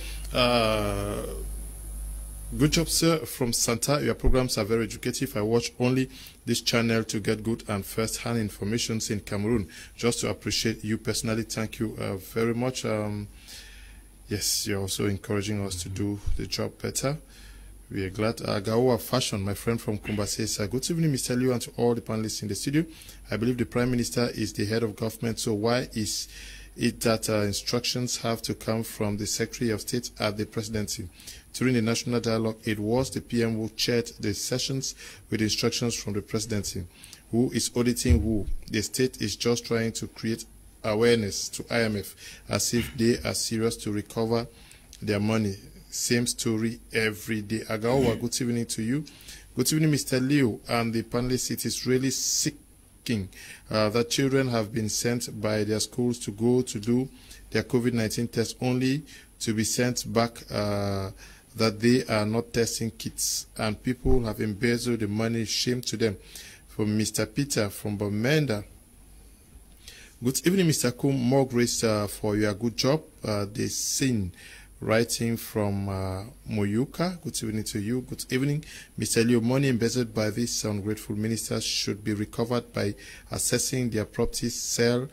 Good job, sir. From Santa, your programs are very educative. I watch only this channel to get good and first-hand information in Cameroon. Just to appreciate you personally. Thank you very much. Yes, you're also encouraging us to do the job better. We are glad. Gawa Fashion, my friend from Kumba, says, good evening, Mr. Liu, and to all the panelists in the studio. I believe the Prime Minister is the head of government, so why is it that instructions have to come from the Secretary of State at the Presidency? During the national dialogue, it was the PM who chaired the sessions with instructions from the Presidency. Who is auditing who? The state is just trying to create awareness to IMF as if they are serious to recover their money. Same story every day. Agawa, good evening to you. Good evening, Mr. Liu and the panelists. It is really sickening that children have been sent by their schools to go to do their COVID-19 test only to be sent back that they are not testing kits, and people have embezzled the money. Shame to them. From Mr. Peter from Bamenda. Good evening, Mr. Kum. More grace for your good job. The sin. Writing from Moyuka. Good evening to you. Good evening, Mr. Leo. Money embezzled by these ungrateful ministers should be recovered by assessing their properties, sell,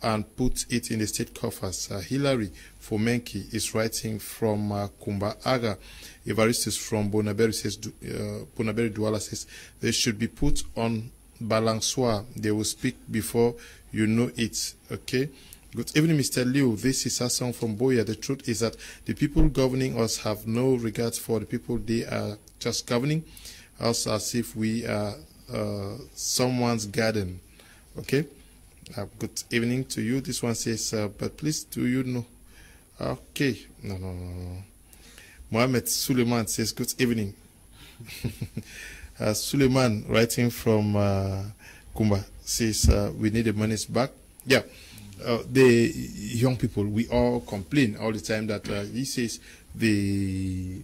and put it in the state coffers. Hilary Fomenki is writing from Kumba Aga. Evaristus from Bonaberi says, Bonaberi Douala says, they should be put on balançoire. They will speak before you know it. Okay. Good evening, Mr. Liu. This is Hassan from Boya. The truth is that the people governing us have no regard for the people. They are just governing us as if we are someone's garden. Okay? Good evening to you. This one says, but please, do you know? Okay. No. Mohammed Suleiman says, good evening. Suleiman, writing from Kumba, says, we need the monies back. Yeah. The young people, we all complain all the time that he says the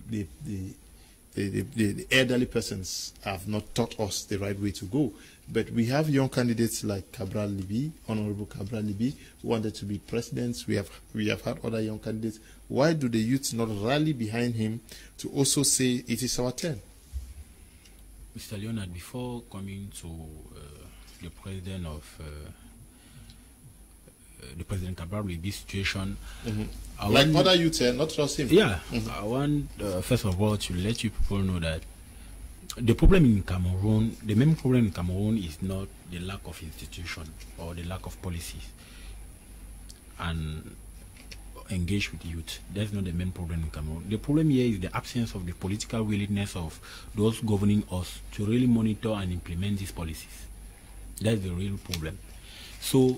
elderly persons have not taught us the right way to go. But we have young candidates like Cabral Libi, Honorable Cabral Libi, who wanted to be president. We have had other young candidates. Why do the youth not rally behind him to also say it is our turn? Mr. Leonard, before coming to the president of the President Cabral with this situation. Like other youths, not just him. Yeah. I want, first of all, to let you people know that the problem in Cameroon, the main problem in Cameroon is not the lack of institution or the lack of policies and engage with youth. That's not the main problem in Cameroon. The problem here is the absence of the political willingness of those governing us to really monitor and implement these policies. That's the real problem. So,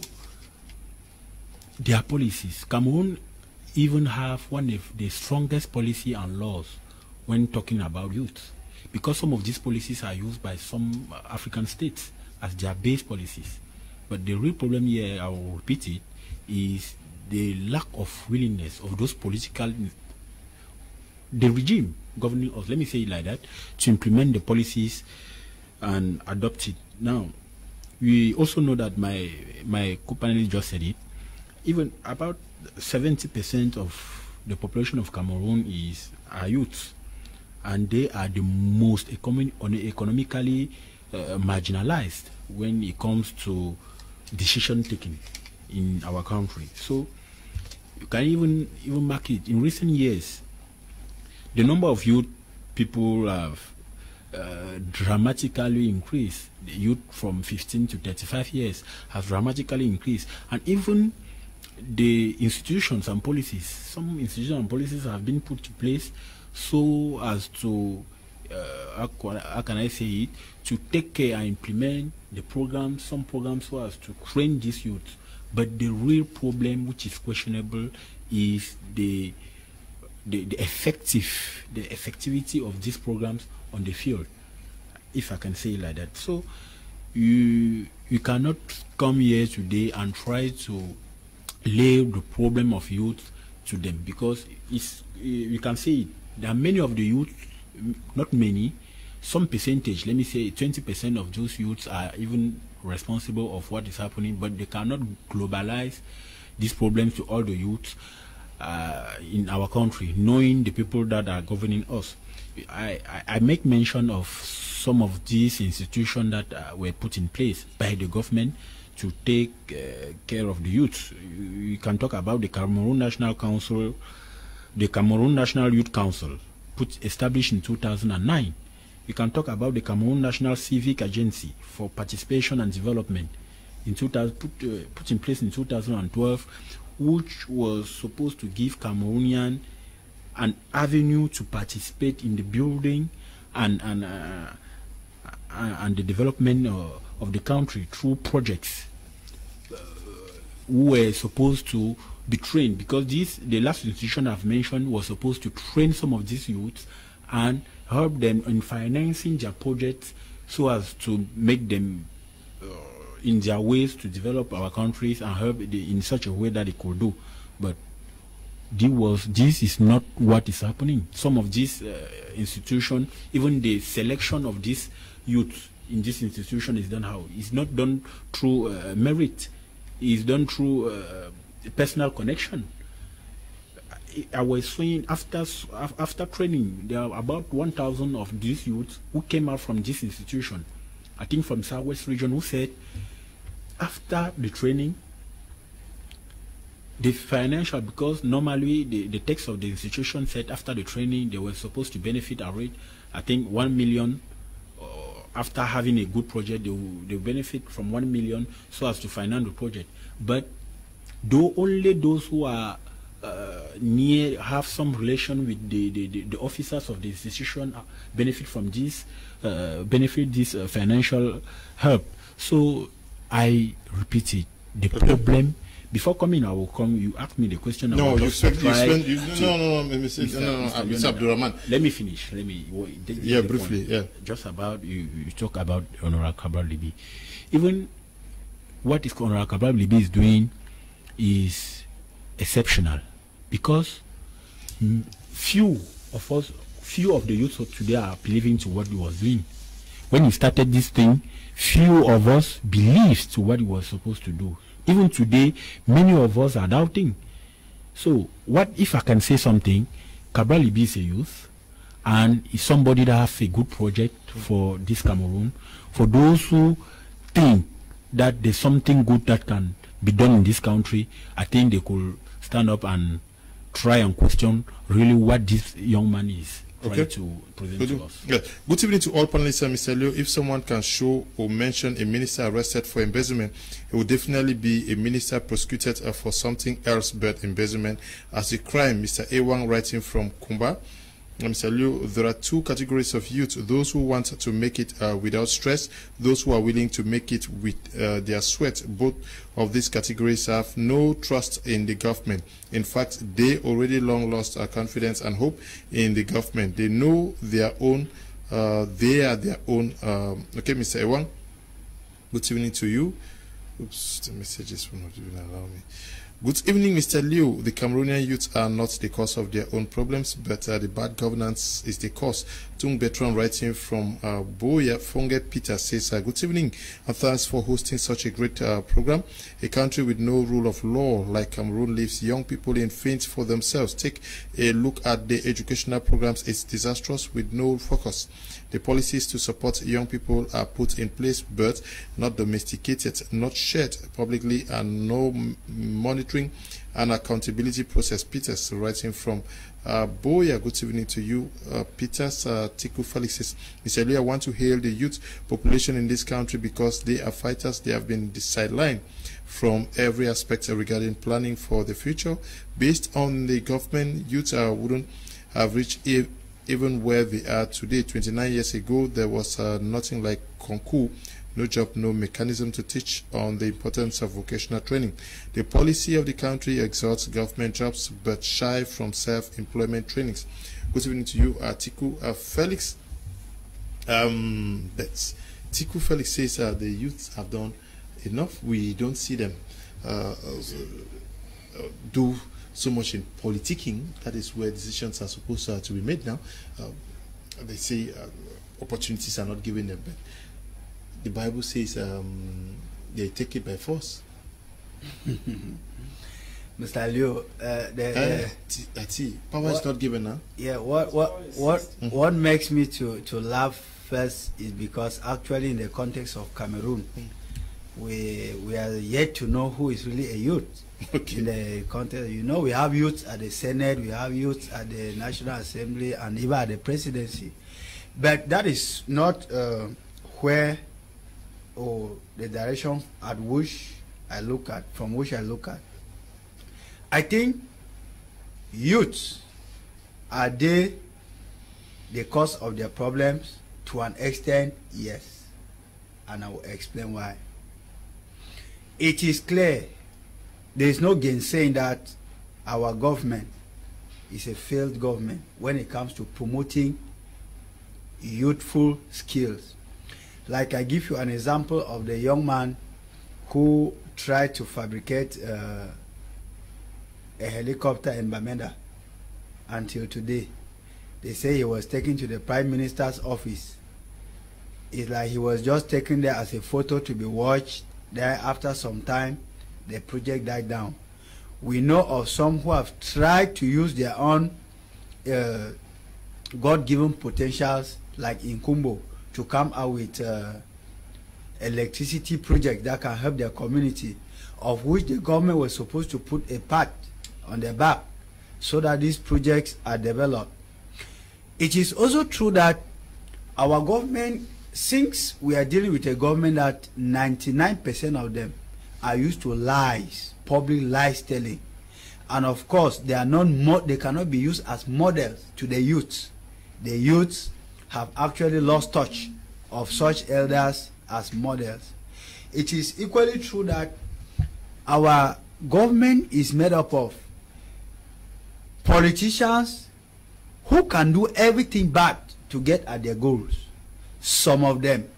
their policies. Cameroon even have one of the strongest policy and laws when talking about youth, because some of these policies are used by some African states as their base policies. But the real problem here, I will repeat it, is the lack of willingness of those political, the regime governing us, let me say it like that, to implement the policies and adopt it. Now, we also know that my co-panelist just said it, even about 70% of the population of Cameroon are youth, and they are the most economically marginalized when it comes to decision taking in our country. So you can even mark it. In recent years, the number of youth people have dramatically increased. The youth from 15 to 35 years has dramatically increased, and even the institutions and policies, some institutions and policies have been put in place so as to, how can I say it, to take care and implement the programs, some programs so as to train these youth. But the real problem, which is questionable, is the effectivity of these programs on the field, if I can say it like that. So you cannot come here today and try to lay the problem of youth to them, because you can say it, there are many of the youth, not many, some percentage, let me say 20% of those youths are even responsible of what is happening, but they cannot globalize these problems to all the youths in our country, knowing the people that are governing us. I make mention of some of these institutions that were put in place by the government to take care of the youth. You can talk about the Cameroon National Council, the Cameroon National Youth Council, established in 2009. We can talk about the Cameroon National Civic Agency for Participation and Development, put in place in 2012, which was supposed to give Cameroonian an avenue to participate in the building and the development of the country through projects who were supposed to be trained, because the last institution I've mentioned was supposed to train some of these youths and help them in financing their projects so as to make them in their ways to develop our countries and help in such a way that they could do. But this is not what is happening. Some of these institutions, even the selection of these youth in this institution is done how? It's not done through merit. It's done through personal connection. I was saying after training, there are about 1,000 of these youths who came out from this institution, I think from Southwest region, who said after the training, the financial, because normally the text of the institution said after the training they were supposed to benefit a rate, I think 1 million. After having a good project, they benefit from 1 million so as to finance the project. But though only those who are have some relation with the officers of the institution benefit from this financial help. So I repeat it, the problem. Before coming, I will come. You asked me the question. No, Mr. Abdurrahman. Let me finish. Briefly. Yeah. Just about you talk about Honorable Cabral Libi. Even what Honorable Cabral Libi is doing is exceptional, because few of the youth of today are believing to what he was doing. When he started this thing, few of us believed to what he was supposed to do. Even today, many of us are doubting. So, what if I can say something? Cabral Libi is a youth, and is somebody that has a good project for this Cameroon. For those who think that there's something good that can be done in this country, I think they could stand up and try and question really what this young man is trying to present to us. Yeah. Good evening to all panelists, Mr. Leo. If someone can show or mention a minister arrested for embezzlement, it would definitely be a minister prosecuted for something else but embezzlement as a crime. Mr. Ewang writing from Kumba. Mr. Leo, there are two categories of youth: those who want to make it without stress, those who are willing to make it with their sweat. Both of these categories have no trust in the government. In fact, they already long lost confidence and hope in the government. They know their own, they are their own. Okay, Mr. Ewang, good evening to you. Oops, the messages will not even allow me. Good evening, Mr. Liu. The Cameroonian youth are not the cause of their own problems, but the bad governance is the cause. Tung Betron, writing from Boya Fonge Peter, says, good evening, and thanks for hosting such a great program. A country with no rule of law like Cameroon leaves young people in faint for themselves. Take a look at the educational programs. It's disastrous with no focus. The policies to support young people are put in place, but not domesticated, not shared publicly, and no monitoring and accountability process. Peters, writing from Boya, good evening to you. Peters, Tiku Felix says, Mr. Lee, I want to hail the youth population in this country because they are fighters. They have been sidelined from every aspect regarding planning for the future. Based on the government, youth wouldn't have reached even where they are today. 29 years ago, there was nothing like concours, no job, no mechanism to teach on the importance of vocational training. The policy of the country exalts government jobs but shy from self-employment trainings. Good evening to you, Tiku Felix. Tiku Felix says the youth have done enough. We don't see them do so much in politicking. That is where decisions are supposed to be made now. They say opportunities are not given them, but the Bible says they take it by force. Mr. Leo, power is not given now. Yeah, what makes me to laugh first is because actually in the context of Cameroon, we are yet to know who is really a youth. in the context. You know, we have youth at the Senate, we have youth at the National Assembly, and even at the presidency. But that is not where, or the direction at which I look at, from which I look at. I think youth, are they the cause of their problems? To an extent, yes. And I will explain why. It is clear, there is no gainsaying that our government is a failed government when it comes to promoting youthful skills. Like, I give you an example of the young man who tried to fabricate a helicopter in Bamenda. Until today, they say he was taken to the Prime Minister's office. It's like he was just taken there as a photo to be watched. There, after some time, the project died down. We know of some who have tried to use their own God-given potentials, like in Kumbo, to come out with electricity project that can help their community, of which the government was supposed to put a part on their back so that these projects are developed. It is also true that our government, since we are dealing with a government that 99% of them are used to lies, public lies telling, and of course they are not they cannot be used as models to the youth. The youths have actually lost touch of such elders as models. It is equally true that our government is made up of politicians who can do everything bad to get at their goals. Some of them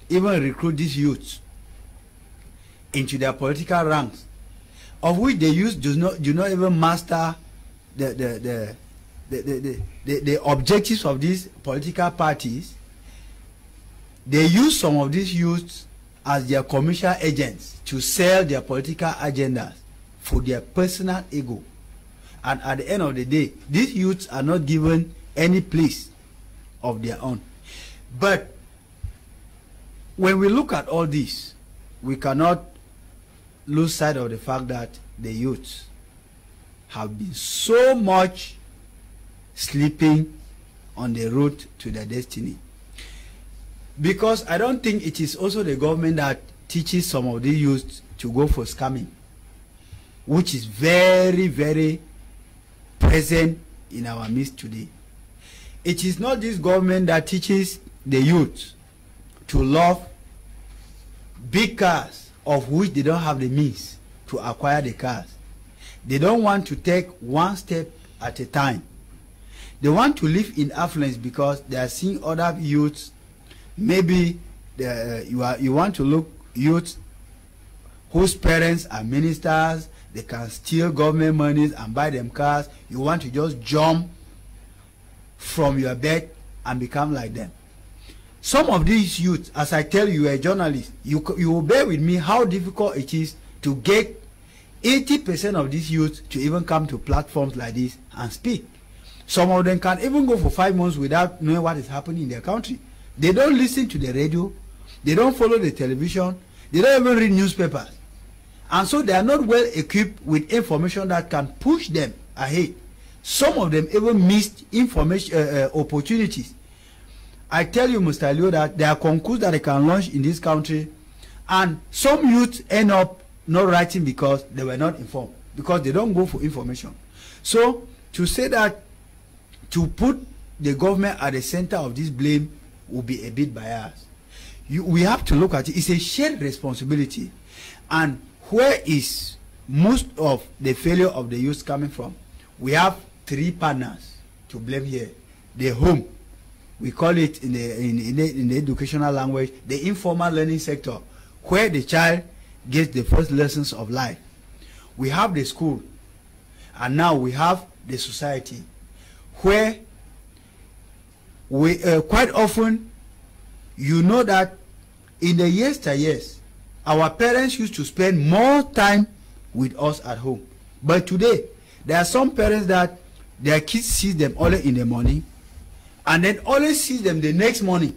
even recruit these youths into their political ranks, of which the youth do not even master the objectives of these political parties. They use some of these youths as their commercial agents to sell their political agendas for their personal ego. And at the end of the day, these youths are not given any place of their own. But when we look at all this, we cannot lose sight of the fact that the youths have been so much sleeping on the road to their destiny. Because I don't think it is also the government that teaches some of the youths to go for scamming, which is very, very present in our midst today. It is not this government that teaches the youth to love big cars, of which they don't have the means to acquire the cars. They don't want to take one step at a time. They want to live in affluence because they are seeing other youths. Maybe you want to look youths whose parents are ministers, they can steal government monies and buy them cars. You want to just jump from your bed and become like them. Some of these youths, as I tell you, a journalist, you will bear with me how difficult it is to get 80% of these youths to even come to platforms like this and speak. Some of them can even go for 5 months without knowing what is happening in their country. They don't listen to the radio, they don't follow the television, they don't even read newspapers. And so they are not well equipped with information that can push them ahead. Some of them even missed information opportunities. I tell you, Mr. Leo, that there are concourses that they can launch in this country, and some youth end up not writing because they were not informed, because they don't go for information. So to say that to put the government at the center of this blame will be a bit biased. We have to look at it. It's a shared responsibility. And where is most of the failure of the youth coming from? We have 3 partners to blame here. The home, we call it in the educational language, the informal learning sector, where the child gets the first lessons of life. We have the school, and now we have the society, where we quite often, you know that in the years, our parents used to spend more time with us at home. But today, there are some parents that their kids see them only in the morning, and then always see them the next morning.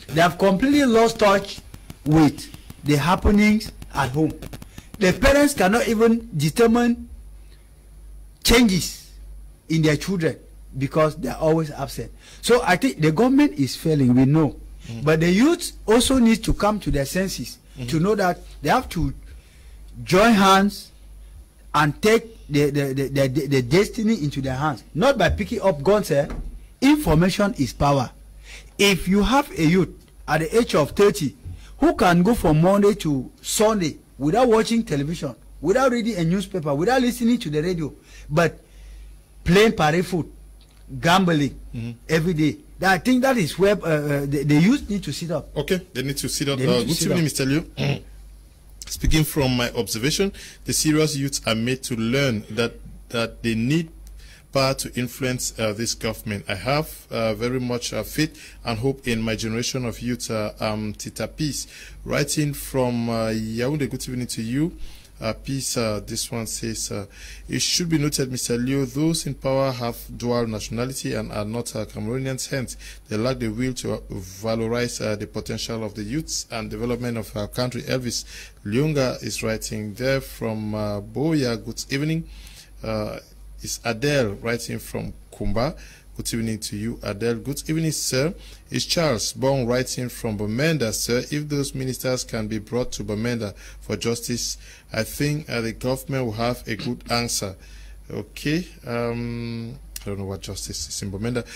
They have completely lost touch with the happenings at home. The parents cannot even determine changes in their children because they are always absent. So I think the government is failing, we know. But the youth also need to come to their senses to know that they have to join hands and take the destiny into their hands, not by picking up guns. Information is power. If you have a youth at the age of 30 who can go from Monday to Sunday without watching television, without reading a newspaper, without listening to the radio, but playing party food, gambling every day, I think that is where the youth need to sit up. Okay, they need to sit up. Good evening, Mr. Liu. Speaking from my observation, the serious youths are made to learn that they need power to influence this government. I have very much faith and hope in my generation of youth. Tita Peace, writing from Yaoundé. Good evening to you. Peace, this one says, it should be noted, Mr. Liu, those in power have dual nationality and are not Cameroonians, hence they lack the will to valorize the potential of the youths and development of our country. Elvis Liunga is writing there from Boya. Good evening. It's Adele writing from Kumba. Good evening to you, Adele. Good evening, sir. It's Charles Bong writing from Bamenda, sir. If those ministers can be brought to Bamenda for justice, I think the government will have a good answer. Okay. I don't know what justice is in Bamenda.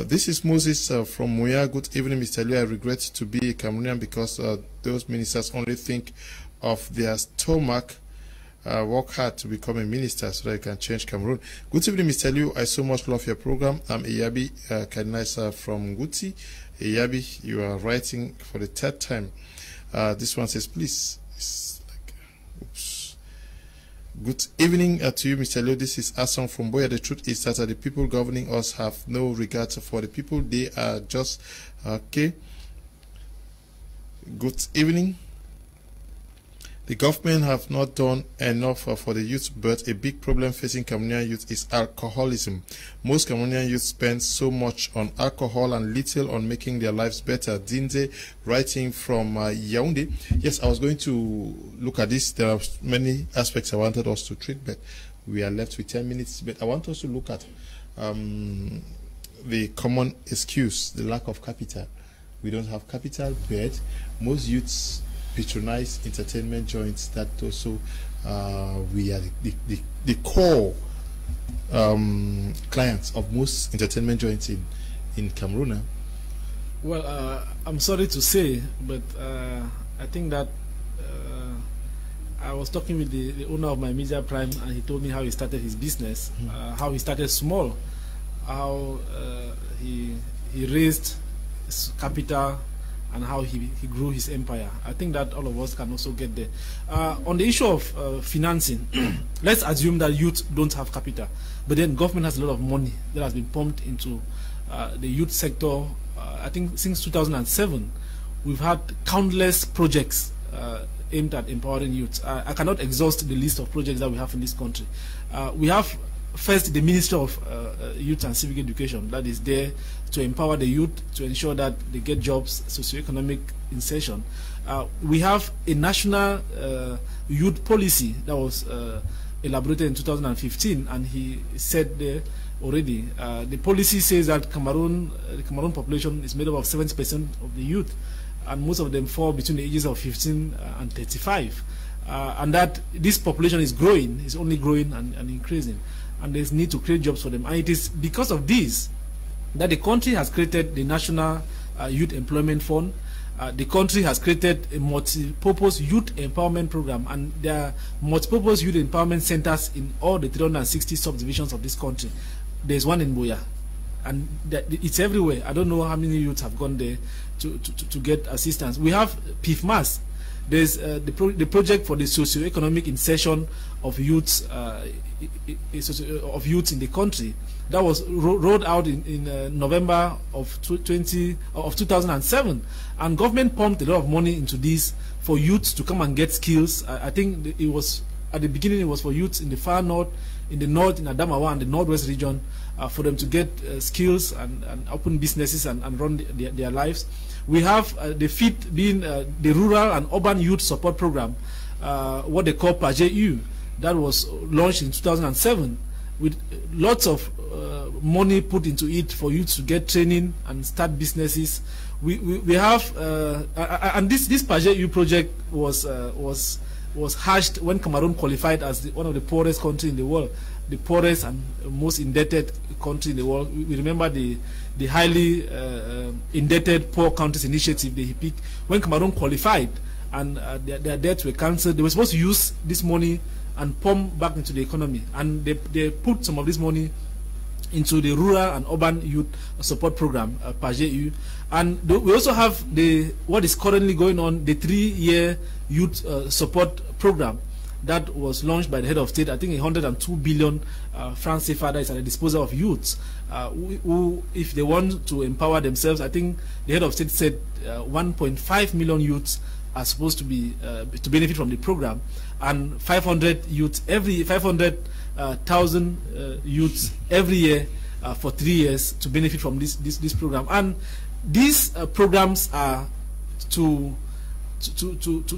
This is Moses from Muya. Good evening, Mr. Liu. I regret to be a Cameroonian because those ministers only think of their stomach. Work hard to become a minister so that you can change Cameroon. Good evening, Mr. Liu. I so much love your program. I'm Iyabi Kadinaisa from Guti. Iyabi, you are writing for the third time. This one says, please. Oops. Good evening to you, Mr. Liu. This is Asong from Boya. The truth is that the people governing us have no regard for the people. They are just okay. Good evening. The government have not done enough for the youth, but a big problem facing Cameroonian youth is alcoholism. Most Cameroonian youth spend so much on alcohol and little on making their lives better. Dinze, writing from Yaoundé. Yes, I was going to look at this. There are many aspects I wanted us to treat, but we are left with 10 minutes. But I want us to look at the common excuse, the lack of capital. We don't have capital, but most youths patronize entertainment joints that also we are the core clients of most entertainment joints in Cameroon. Well, I'm sorry to say, but I think that I was talking with the owner of my media prime, and he told me how he started his business, how he started small, how he raised capital, and how he grew his empire. I think that all of us can also get there. On the issue of financing, let's assume that youth don't have capital, but then government has a lot of money that has been pumped into the youth sector. I think since 2007, we've had countless projects aimed at empowering youth. I cannot exhaust the list of projects that we have in this country. We have first the Ministry of Youth and Civic Education that is there to empower the youth, to ensure that they get jobs, socioeconomic insertion. We have a national youth policy that was elaborated in 2015, and he said there already, the policy says that the Cameroon population is made up of 70% of the youth, and most of them fall between the ages of 15 and 35. And that this population is growing, is only growing and increasing, and there's need to create jobs for them. And it is because of this that the country has created the National Youth Employment Fund. The country has created a multi-purpose youth empowerment program, and there are multi-purpose youth empowerment centers in all the 360 subdivisions of this country. There's one in Boya, and it's everywhere. I don't know how many youths have gone there to get assistance. We have PIFMAS. There's the project for the socio-economic insertion of youths in the country that was rolled out in November of 2007, and government pumped a lot of money into this for youths to come and get skills. I think it was at the beginning it was for youths in the far north, in Adamawa and the northwest region, for them to get skills and open businesses and run their lives. We have the FIT being the Rural and Urban Youth Support Program. what they call BrigadeU, that was launched in 2007, with lots of money put into it for youth to get training and start businesses. We have and this BrigadeU project was hatched when Cameroon qualified as one of the poorest countries in the world, the poorest and most indebted country in the world. We remember the highly indebted poor countries initiative they picked when Cameroon qualified, and their debts were cancelled. They were supposed to use this money and pump back into the economy, and they put some of this money into the rural and urban youth support program, BrigadeU. And we also have what is currently going on, the 3-year youth support program that was launched by the head of state. I think 102 billion Fcfa that is at the disposal of youths who, if they want to empower themselves, I think the head of state said 1.5 million youths are supposed to be to benefit from the program, and 500,000 youths every year for 3 years to benefit from this program. And these programs are to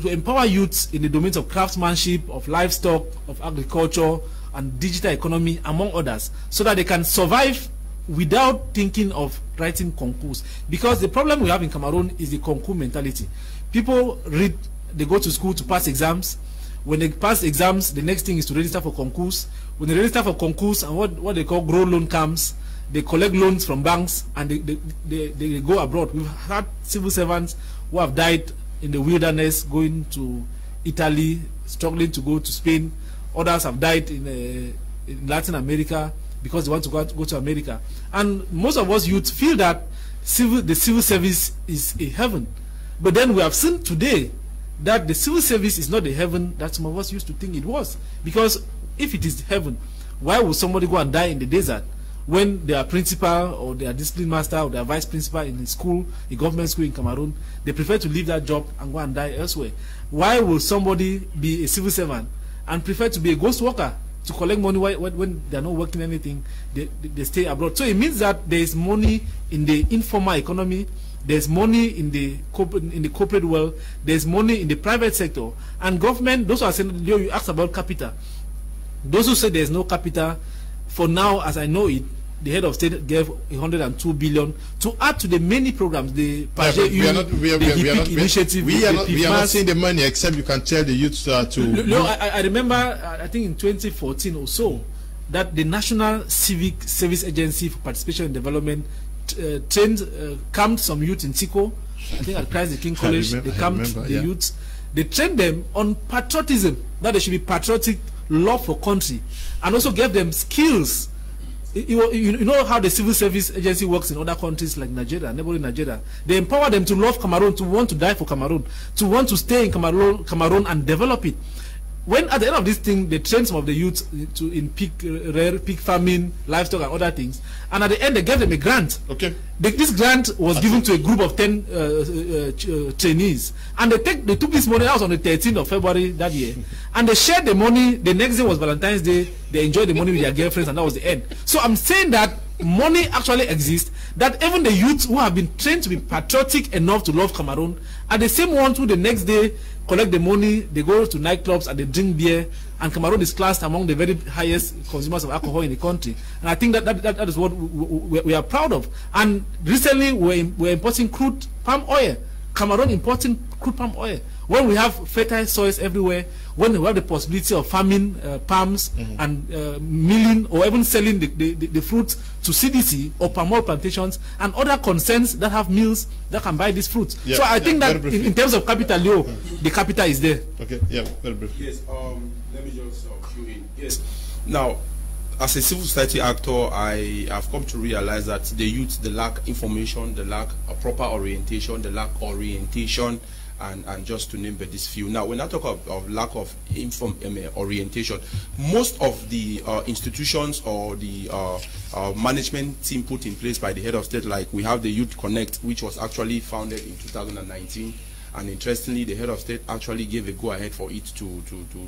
empower youths in the domains of craftsmanship, of livestock, of agriculture, and digital economy, among others, so that they can survive without thinking of writing concours. Because the problem we have in Cameroon is the concours mentality. People read, they go to school to pass exams. When they pass exams, the next thing is to register for concours. When they register for concours and what they call grow loan camps, they collect loans from banks and they go abroad. We've had civil servants who have died in the wilderness, going to Italy, struggling to go to Spain. Others have died in Latin America because they want to go to America. And most of us youth feel that the civil service is a heaven. But then we have seen today that the civil service is not the heaven that some of us used to think it was. Because if it is heaven, why would somebody go and die in the desert when their principal or their discipline master or their vice principal in a school, a government school in Cameroon, they prefer to leave that job and go and die elsewhere? Why will somebody be a civil servant and prefer to be a ghost worker to collect money when they are not working anything? They stay abroad. So it means that there is money in the informal economy, there's money in the corporate world, there's money in the private sector, and government. Those who are saying, you asked about capital. Those who say there's no capital, for now, as I know it, the head of state gave 102 billion to add to the many programs, the BrigadeU, initiative. We are not seeing the money, except you can tell the youth to. No, I remember, I think in 2014 or so, that the National Civic Service Agency for Participation in Development camped some youth in Tico. I think at Crise the King College, they camped the youths. They trained them on patriotism, that they should be patriotic, love for country, and also gave them skills. You know how the civil service agency works in other countries like Nigeria, neighboring Nigeria. They empower them to love Cameroon, to want to die for Cameroon, to want to stay in Cameroon and develop it. When at the end of this thing, they train some of the youth in pig farming, livestock, and other things, and at the end they gave them a grant. Okay. This grant was given to a group of 10 trainees, and they took this money. That was on the 13th of February that year, and they shared the money. The next day was Valentine's Day. They enjoyed the money with their girlfriends, and that was the end. So I'm saying that money actually exists. That even the youth who have been trained to be patriotic enough to love Cameroon are the same ones who the next day collect the money, they go to nightclubs and they drink beer, and Cameroon is classed among the very highest consumers of alcohol in the country. And I think that is what we are proud of. And recently we're importing crude palm oil. Cameroon importing crude palm oil. When we have fertile soils everywhere, when we have the possibility of farming palms and milling or even selling the fruits to CDC or palm oil plantations and other concerns that have mills that can buy these fruits. Yeah, so I think that in terms of capital, the capital is there. Okay, yeah, very briefly. Yes, let me just cue in. Yes. Now, as a civil society actor, I have come to realize that the youth, they lack information, they lack a proper orientation, they lack orientation, and just to name but this few. Now, when I talk of lack of orientation, most of the institutions or the management team put in place by the head of state, like we have the Youth Connect, which was actually founded in 2019, and interestingly, the head of state actually gave a go-ahead for it to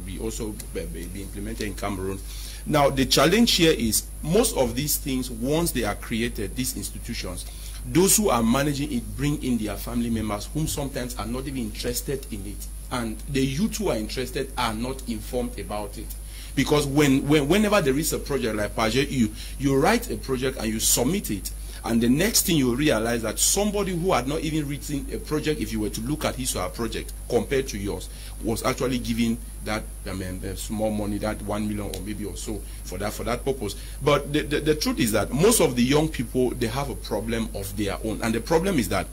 be also be implemented in Cameroon. Now, the challenge here is most of these things, once they are created, these institutions, those who are managing it bring in their family members whom sometimes are not even interested in it. and the youth who are interested are not informed about it. Because whenever there is a project like Project you write a project and you submit it, and the next thing you realize that somebody who had not even written a project, if you were to look at his or her project compared to yours, was actually giving that small money, that 1 million or maybe or so for that purpose. But the truth is that most of the young people, they have a problem of their own, and the problem is that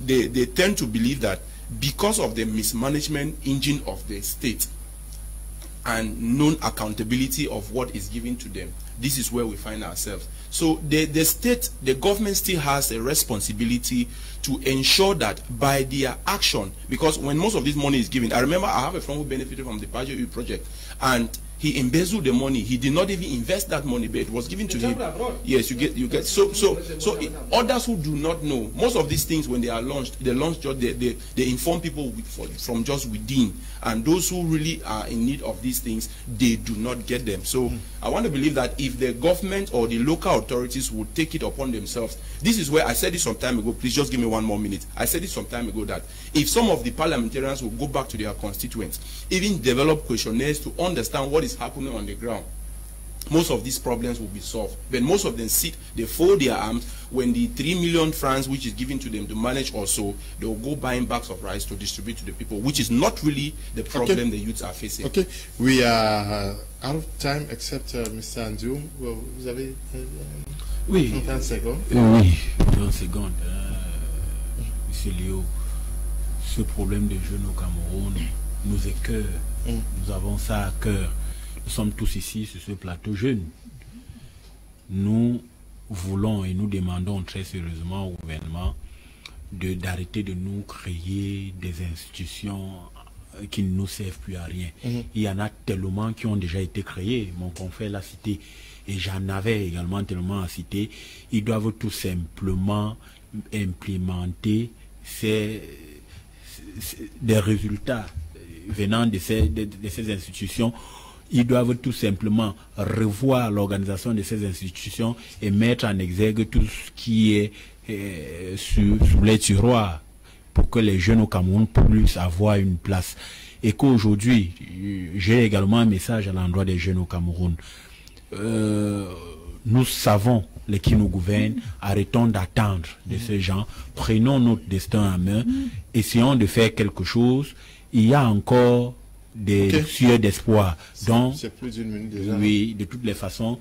they tend to believe that because of the mismanagement engine of the state and non-accountability of what is given to them, this is where we find ourselves. So the government still has a responsibility to ensure that by their action, because when most of this money is given, I remember I have a friend who benefited from the project, and he embezzled the money. He did not even invest that money, but it was given to him. Yes, you get. So others who do not know, most of these things when they are launched, they inform people from just within, and those who really are in need of these things, they do not get them. So I want to believe that if the government or the local authorities would take it upon themselves, this is where I said it some time ago. Please just give me 1 more minute. I said it some time ago that if some of the parliamentarians will go back to their constituents, even develop questionnaires to understand what is happening on the ground, most of these problems will be solved. But most of them they fold their arms when the 3 million francs which is given to them to manage also, they will go buying bags of rice to distribute to the people, which is not really the problem the youths are facing. Okay, we are out of time except Mr. Andrew. Well, vous avez oui, 30 secondes. Oui, 30 secondes. Monsieur Léo, ce problème des jeunes au Cameroun nous écoeure. Nous avons ça à cœur. Nous sommes tous ici sur ce plateau jeune. Nous voulons et nous demandons très sérieusement au gouvernement d'arrêter de nous créer des institutions qui ne nous servent plus à rien. Il y en a tellement qui ont déjà été créées. Mon confrère l'a cité et j'en avais également tellement à citer. Ils doivent tout simplement implémenter des résultats venant de ces institutions. Ils doivent tout simplement revoir l'organisation de ces institutions et mettre en exergue tout ce qui est sous les tiroirs pour que les jeunes au Cameroun puissent avoir une place. Et qu'aujourd'hui, j'ai également un message à l'endroit des jeunes au Cameroun. Nous savons les qui nous gouvernent, arrêtons d'attendre de ces gens, prenons notre destin en main, essayons de faire quelque chose. Il y a encore des sueurs d'espoir. Donc, plus d'une minute déjà. Oui, de toutes les façons,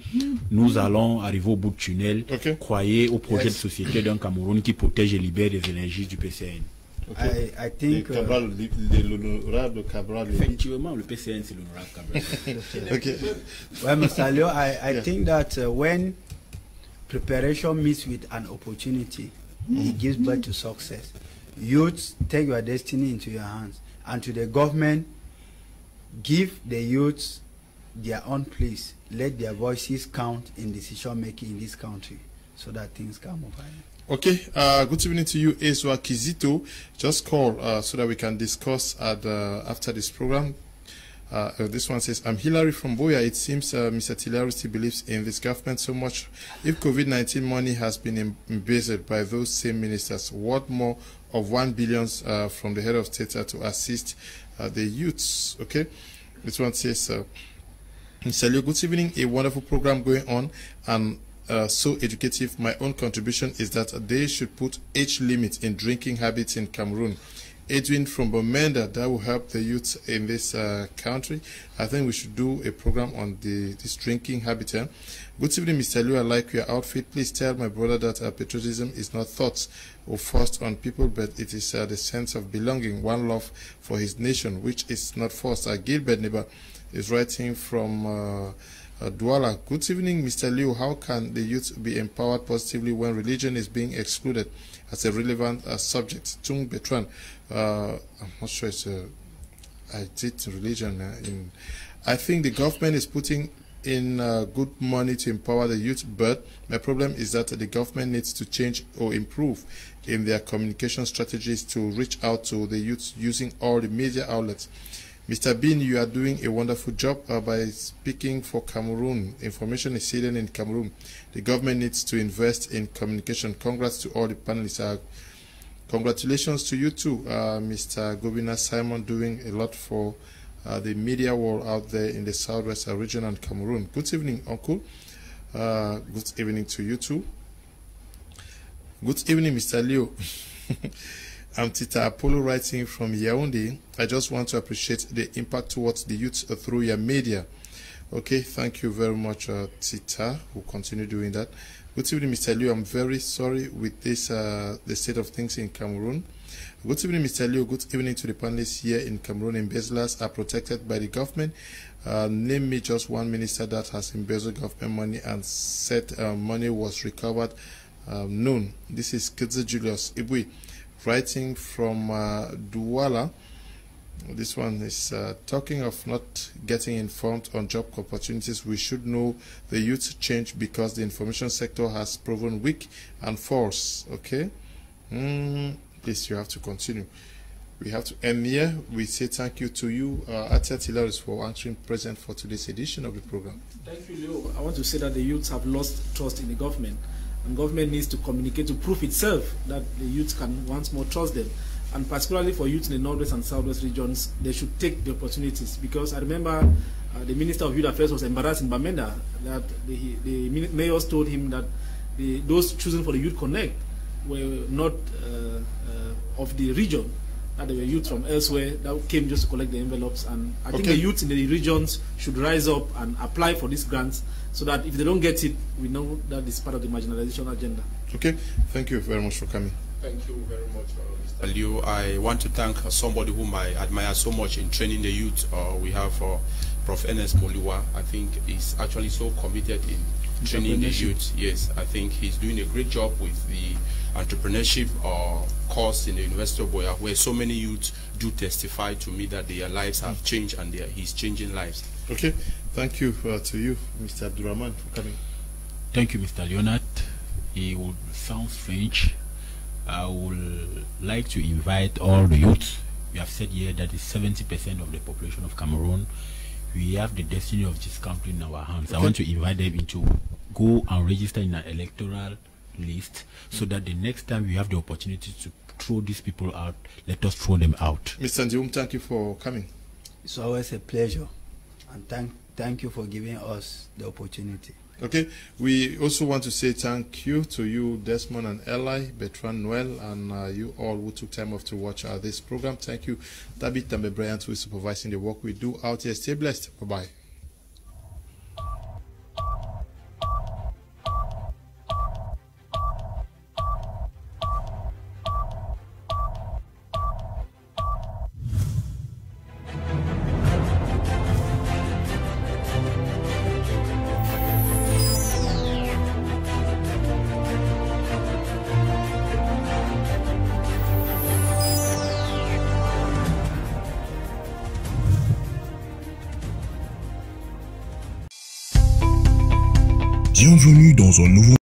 nous allons arriver au bout du tunnel. Croyez au projet de société d'un Cameroun qui protège et libère des énergies du PCN. I think l'honorable Cabral. Effectivement, le PCN c'est l'honorable Cabral. Okay. Well, Mr. Leo, I think that when preparation meets with an opportunity, it gives birth to success. Youths, take your destiny into your hands. And to the government, give the youths their own place. Let their voices count in decision making in this country so that things can move on. Okay, good evening to you, Ezwa Kizito. Just call so that we can discuss after this program. This one says, I'm Hilary from Boya. It seems Mr. Tilarity believes in this government so much. If COVID-19 money has been embezzled by those same ministers, what more of 1 billion from the head of state to assist the youths? Okay, this one says, Mr. Leo, good evening. A wonderful program going on and so educative. My own contribution is that they should put age limit in drinking habits in Cameroon. Edwin from Bomenda, that will help the youth in this country. I think we should do a program on this drinking habit. Good evening, Mr. Liu. I like your outfit. Please tell my brother that patriotism is not thoughts or forced on people, but it is the sense of belonging, one love for his nation, which is not forced. Gilbert Neba is writing from Douala. Good evening, Mr. Liu. How can the youth be empowered positively when religion is being excluded as a relevant subject? Tung Betran. I'm not sure it's I did religion. I think the government is putting in good money to empower the youth, but my problem is that the government needs to change or improve in their communication strategies to reach out to the youth using all the media outlets. Mr. Bean, you are doing a wonderful job by speaking for Cameroon. Information is hidden in Cameroon. The government needs to invest in communication. Congrats to all the panelists. Congratulations to you too, Mr. Governor Simon, doing a lot for the media world out there in the southwest region and Cameroon. Good evening, Uncle. Good evening to you too. Good evening, Mr. Leo. I'm Tita Apollo, writing from Yaoundé. I just want to appreciate the impact towards the youth through your media. Okay, thank you very much, Tita. We'll continue doing that. Good evening, Mr. Leo. I'm very sorry with this the state of things in Cameroon. Good evening, Mr. Leo. Good evening to the panelists here in Cameroon. Embezzlers are protected by the government. Name me just one minister that has embezzled government money and said money was recovered. None. This is Kidze Julius Ibui, writing from Douala. This one is talking of not getting informed on job opportunities. We should know the youth change because the information sector has proven weak and false. Okay, please, you have to continue. We have to end here. We say thank you to you, Atia Tilaris, for answering present for today's edition of the program. Thank you, Leo. I want to say that the youths have lost trust in the government, and government needs to communicate to prove itself that the youth can once more trust them. And particularly for youth in the northwest and southwest regions, they should take the opportunities. Because I remember the Minister of Youth Affairs was embarrassed in Bamenda that the mayors told him that those chosen for the Youth Connect were not of the region, that they were youth from elsewhere that came just to collect the envelopes. And I think the youth in the regions should rise up and apply for these grants, so that if they don't get it, we know that it's part of the marginalization agenda. Okay, thank you very much for coming. Thank you very much, Mr. Leo. I want to thank somebody whom I admire so much in training the youth. We have Prof. Ernest Moliwa. I think he's actually so committed in training the youth. Yes, I think he's doing a great job with the entrepreneurship course in the University of Boya, where so many youths do testify to me that their lives have changed and he's changing lives. Okay, thank you to you, Mr. Abdurrahman, for coming. Thank you, Mr. Leonard. It would sound strange. I would like to invite all the youth. We have said here that it's 70% of the population of Cameroon. We have the destiny of this country in our hands. I want to invite them into go and register in an electoral list, so that the next time we have the opportunity to throw these people out, let us throw them out. Mr. Ndium, thank you for coming. It's always a pleasure, and thank you for giving us the opportunity. Okay, we also want to say thank you to you, Desmond and Eli, Bertrand, Noel, and you all who took time off to watch this program. Thank you, David Tambe Bryant, who is supervising the work we do out here. Stay blessed. Bye-bye. Bienvenue dans un nouveau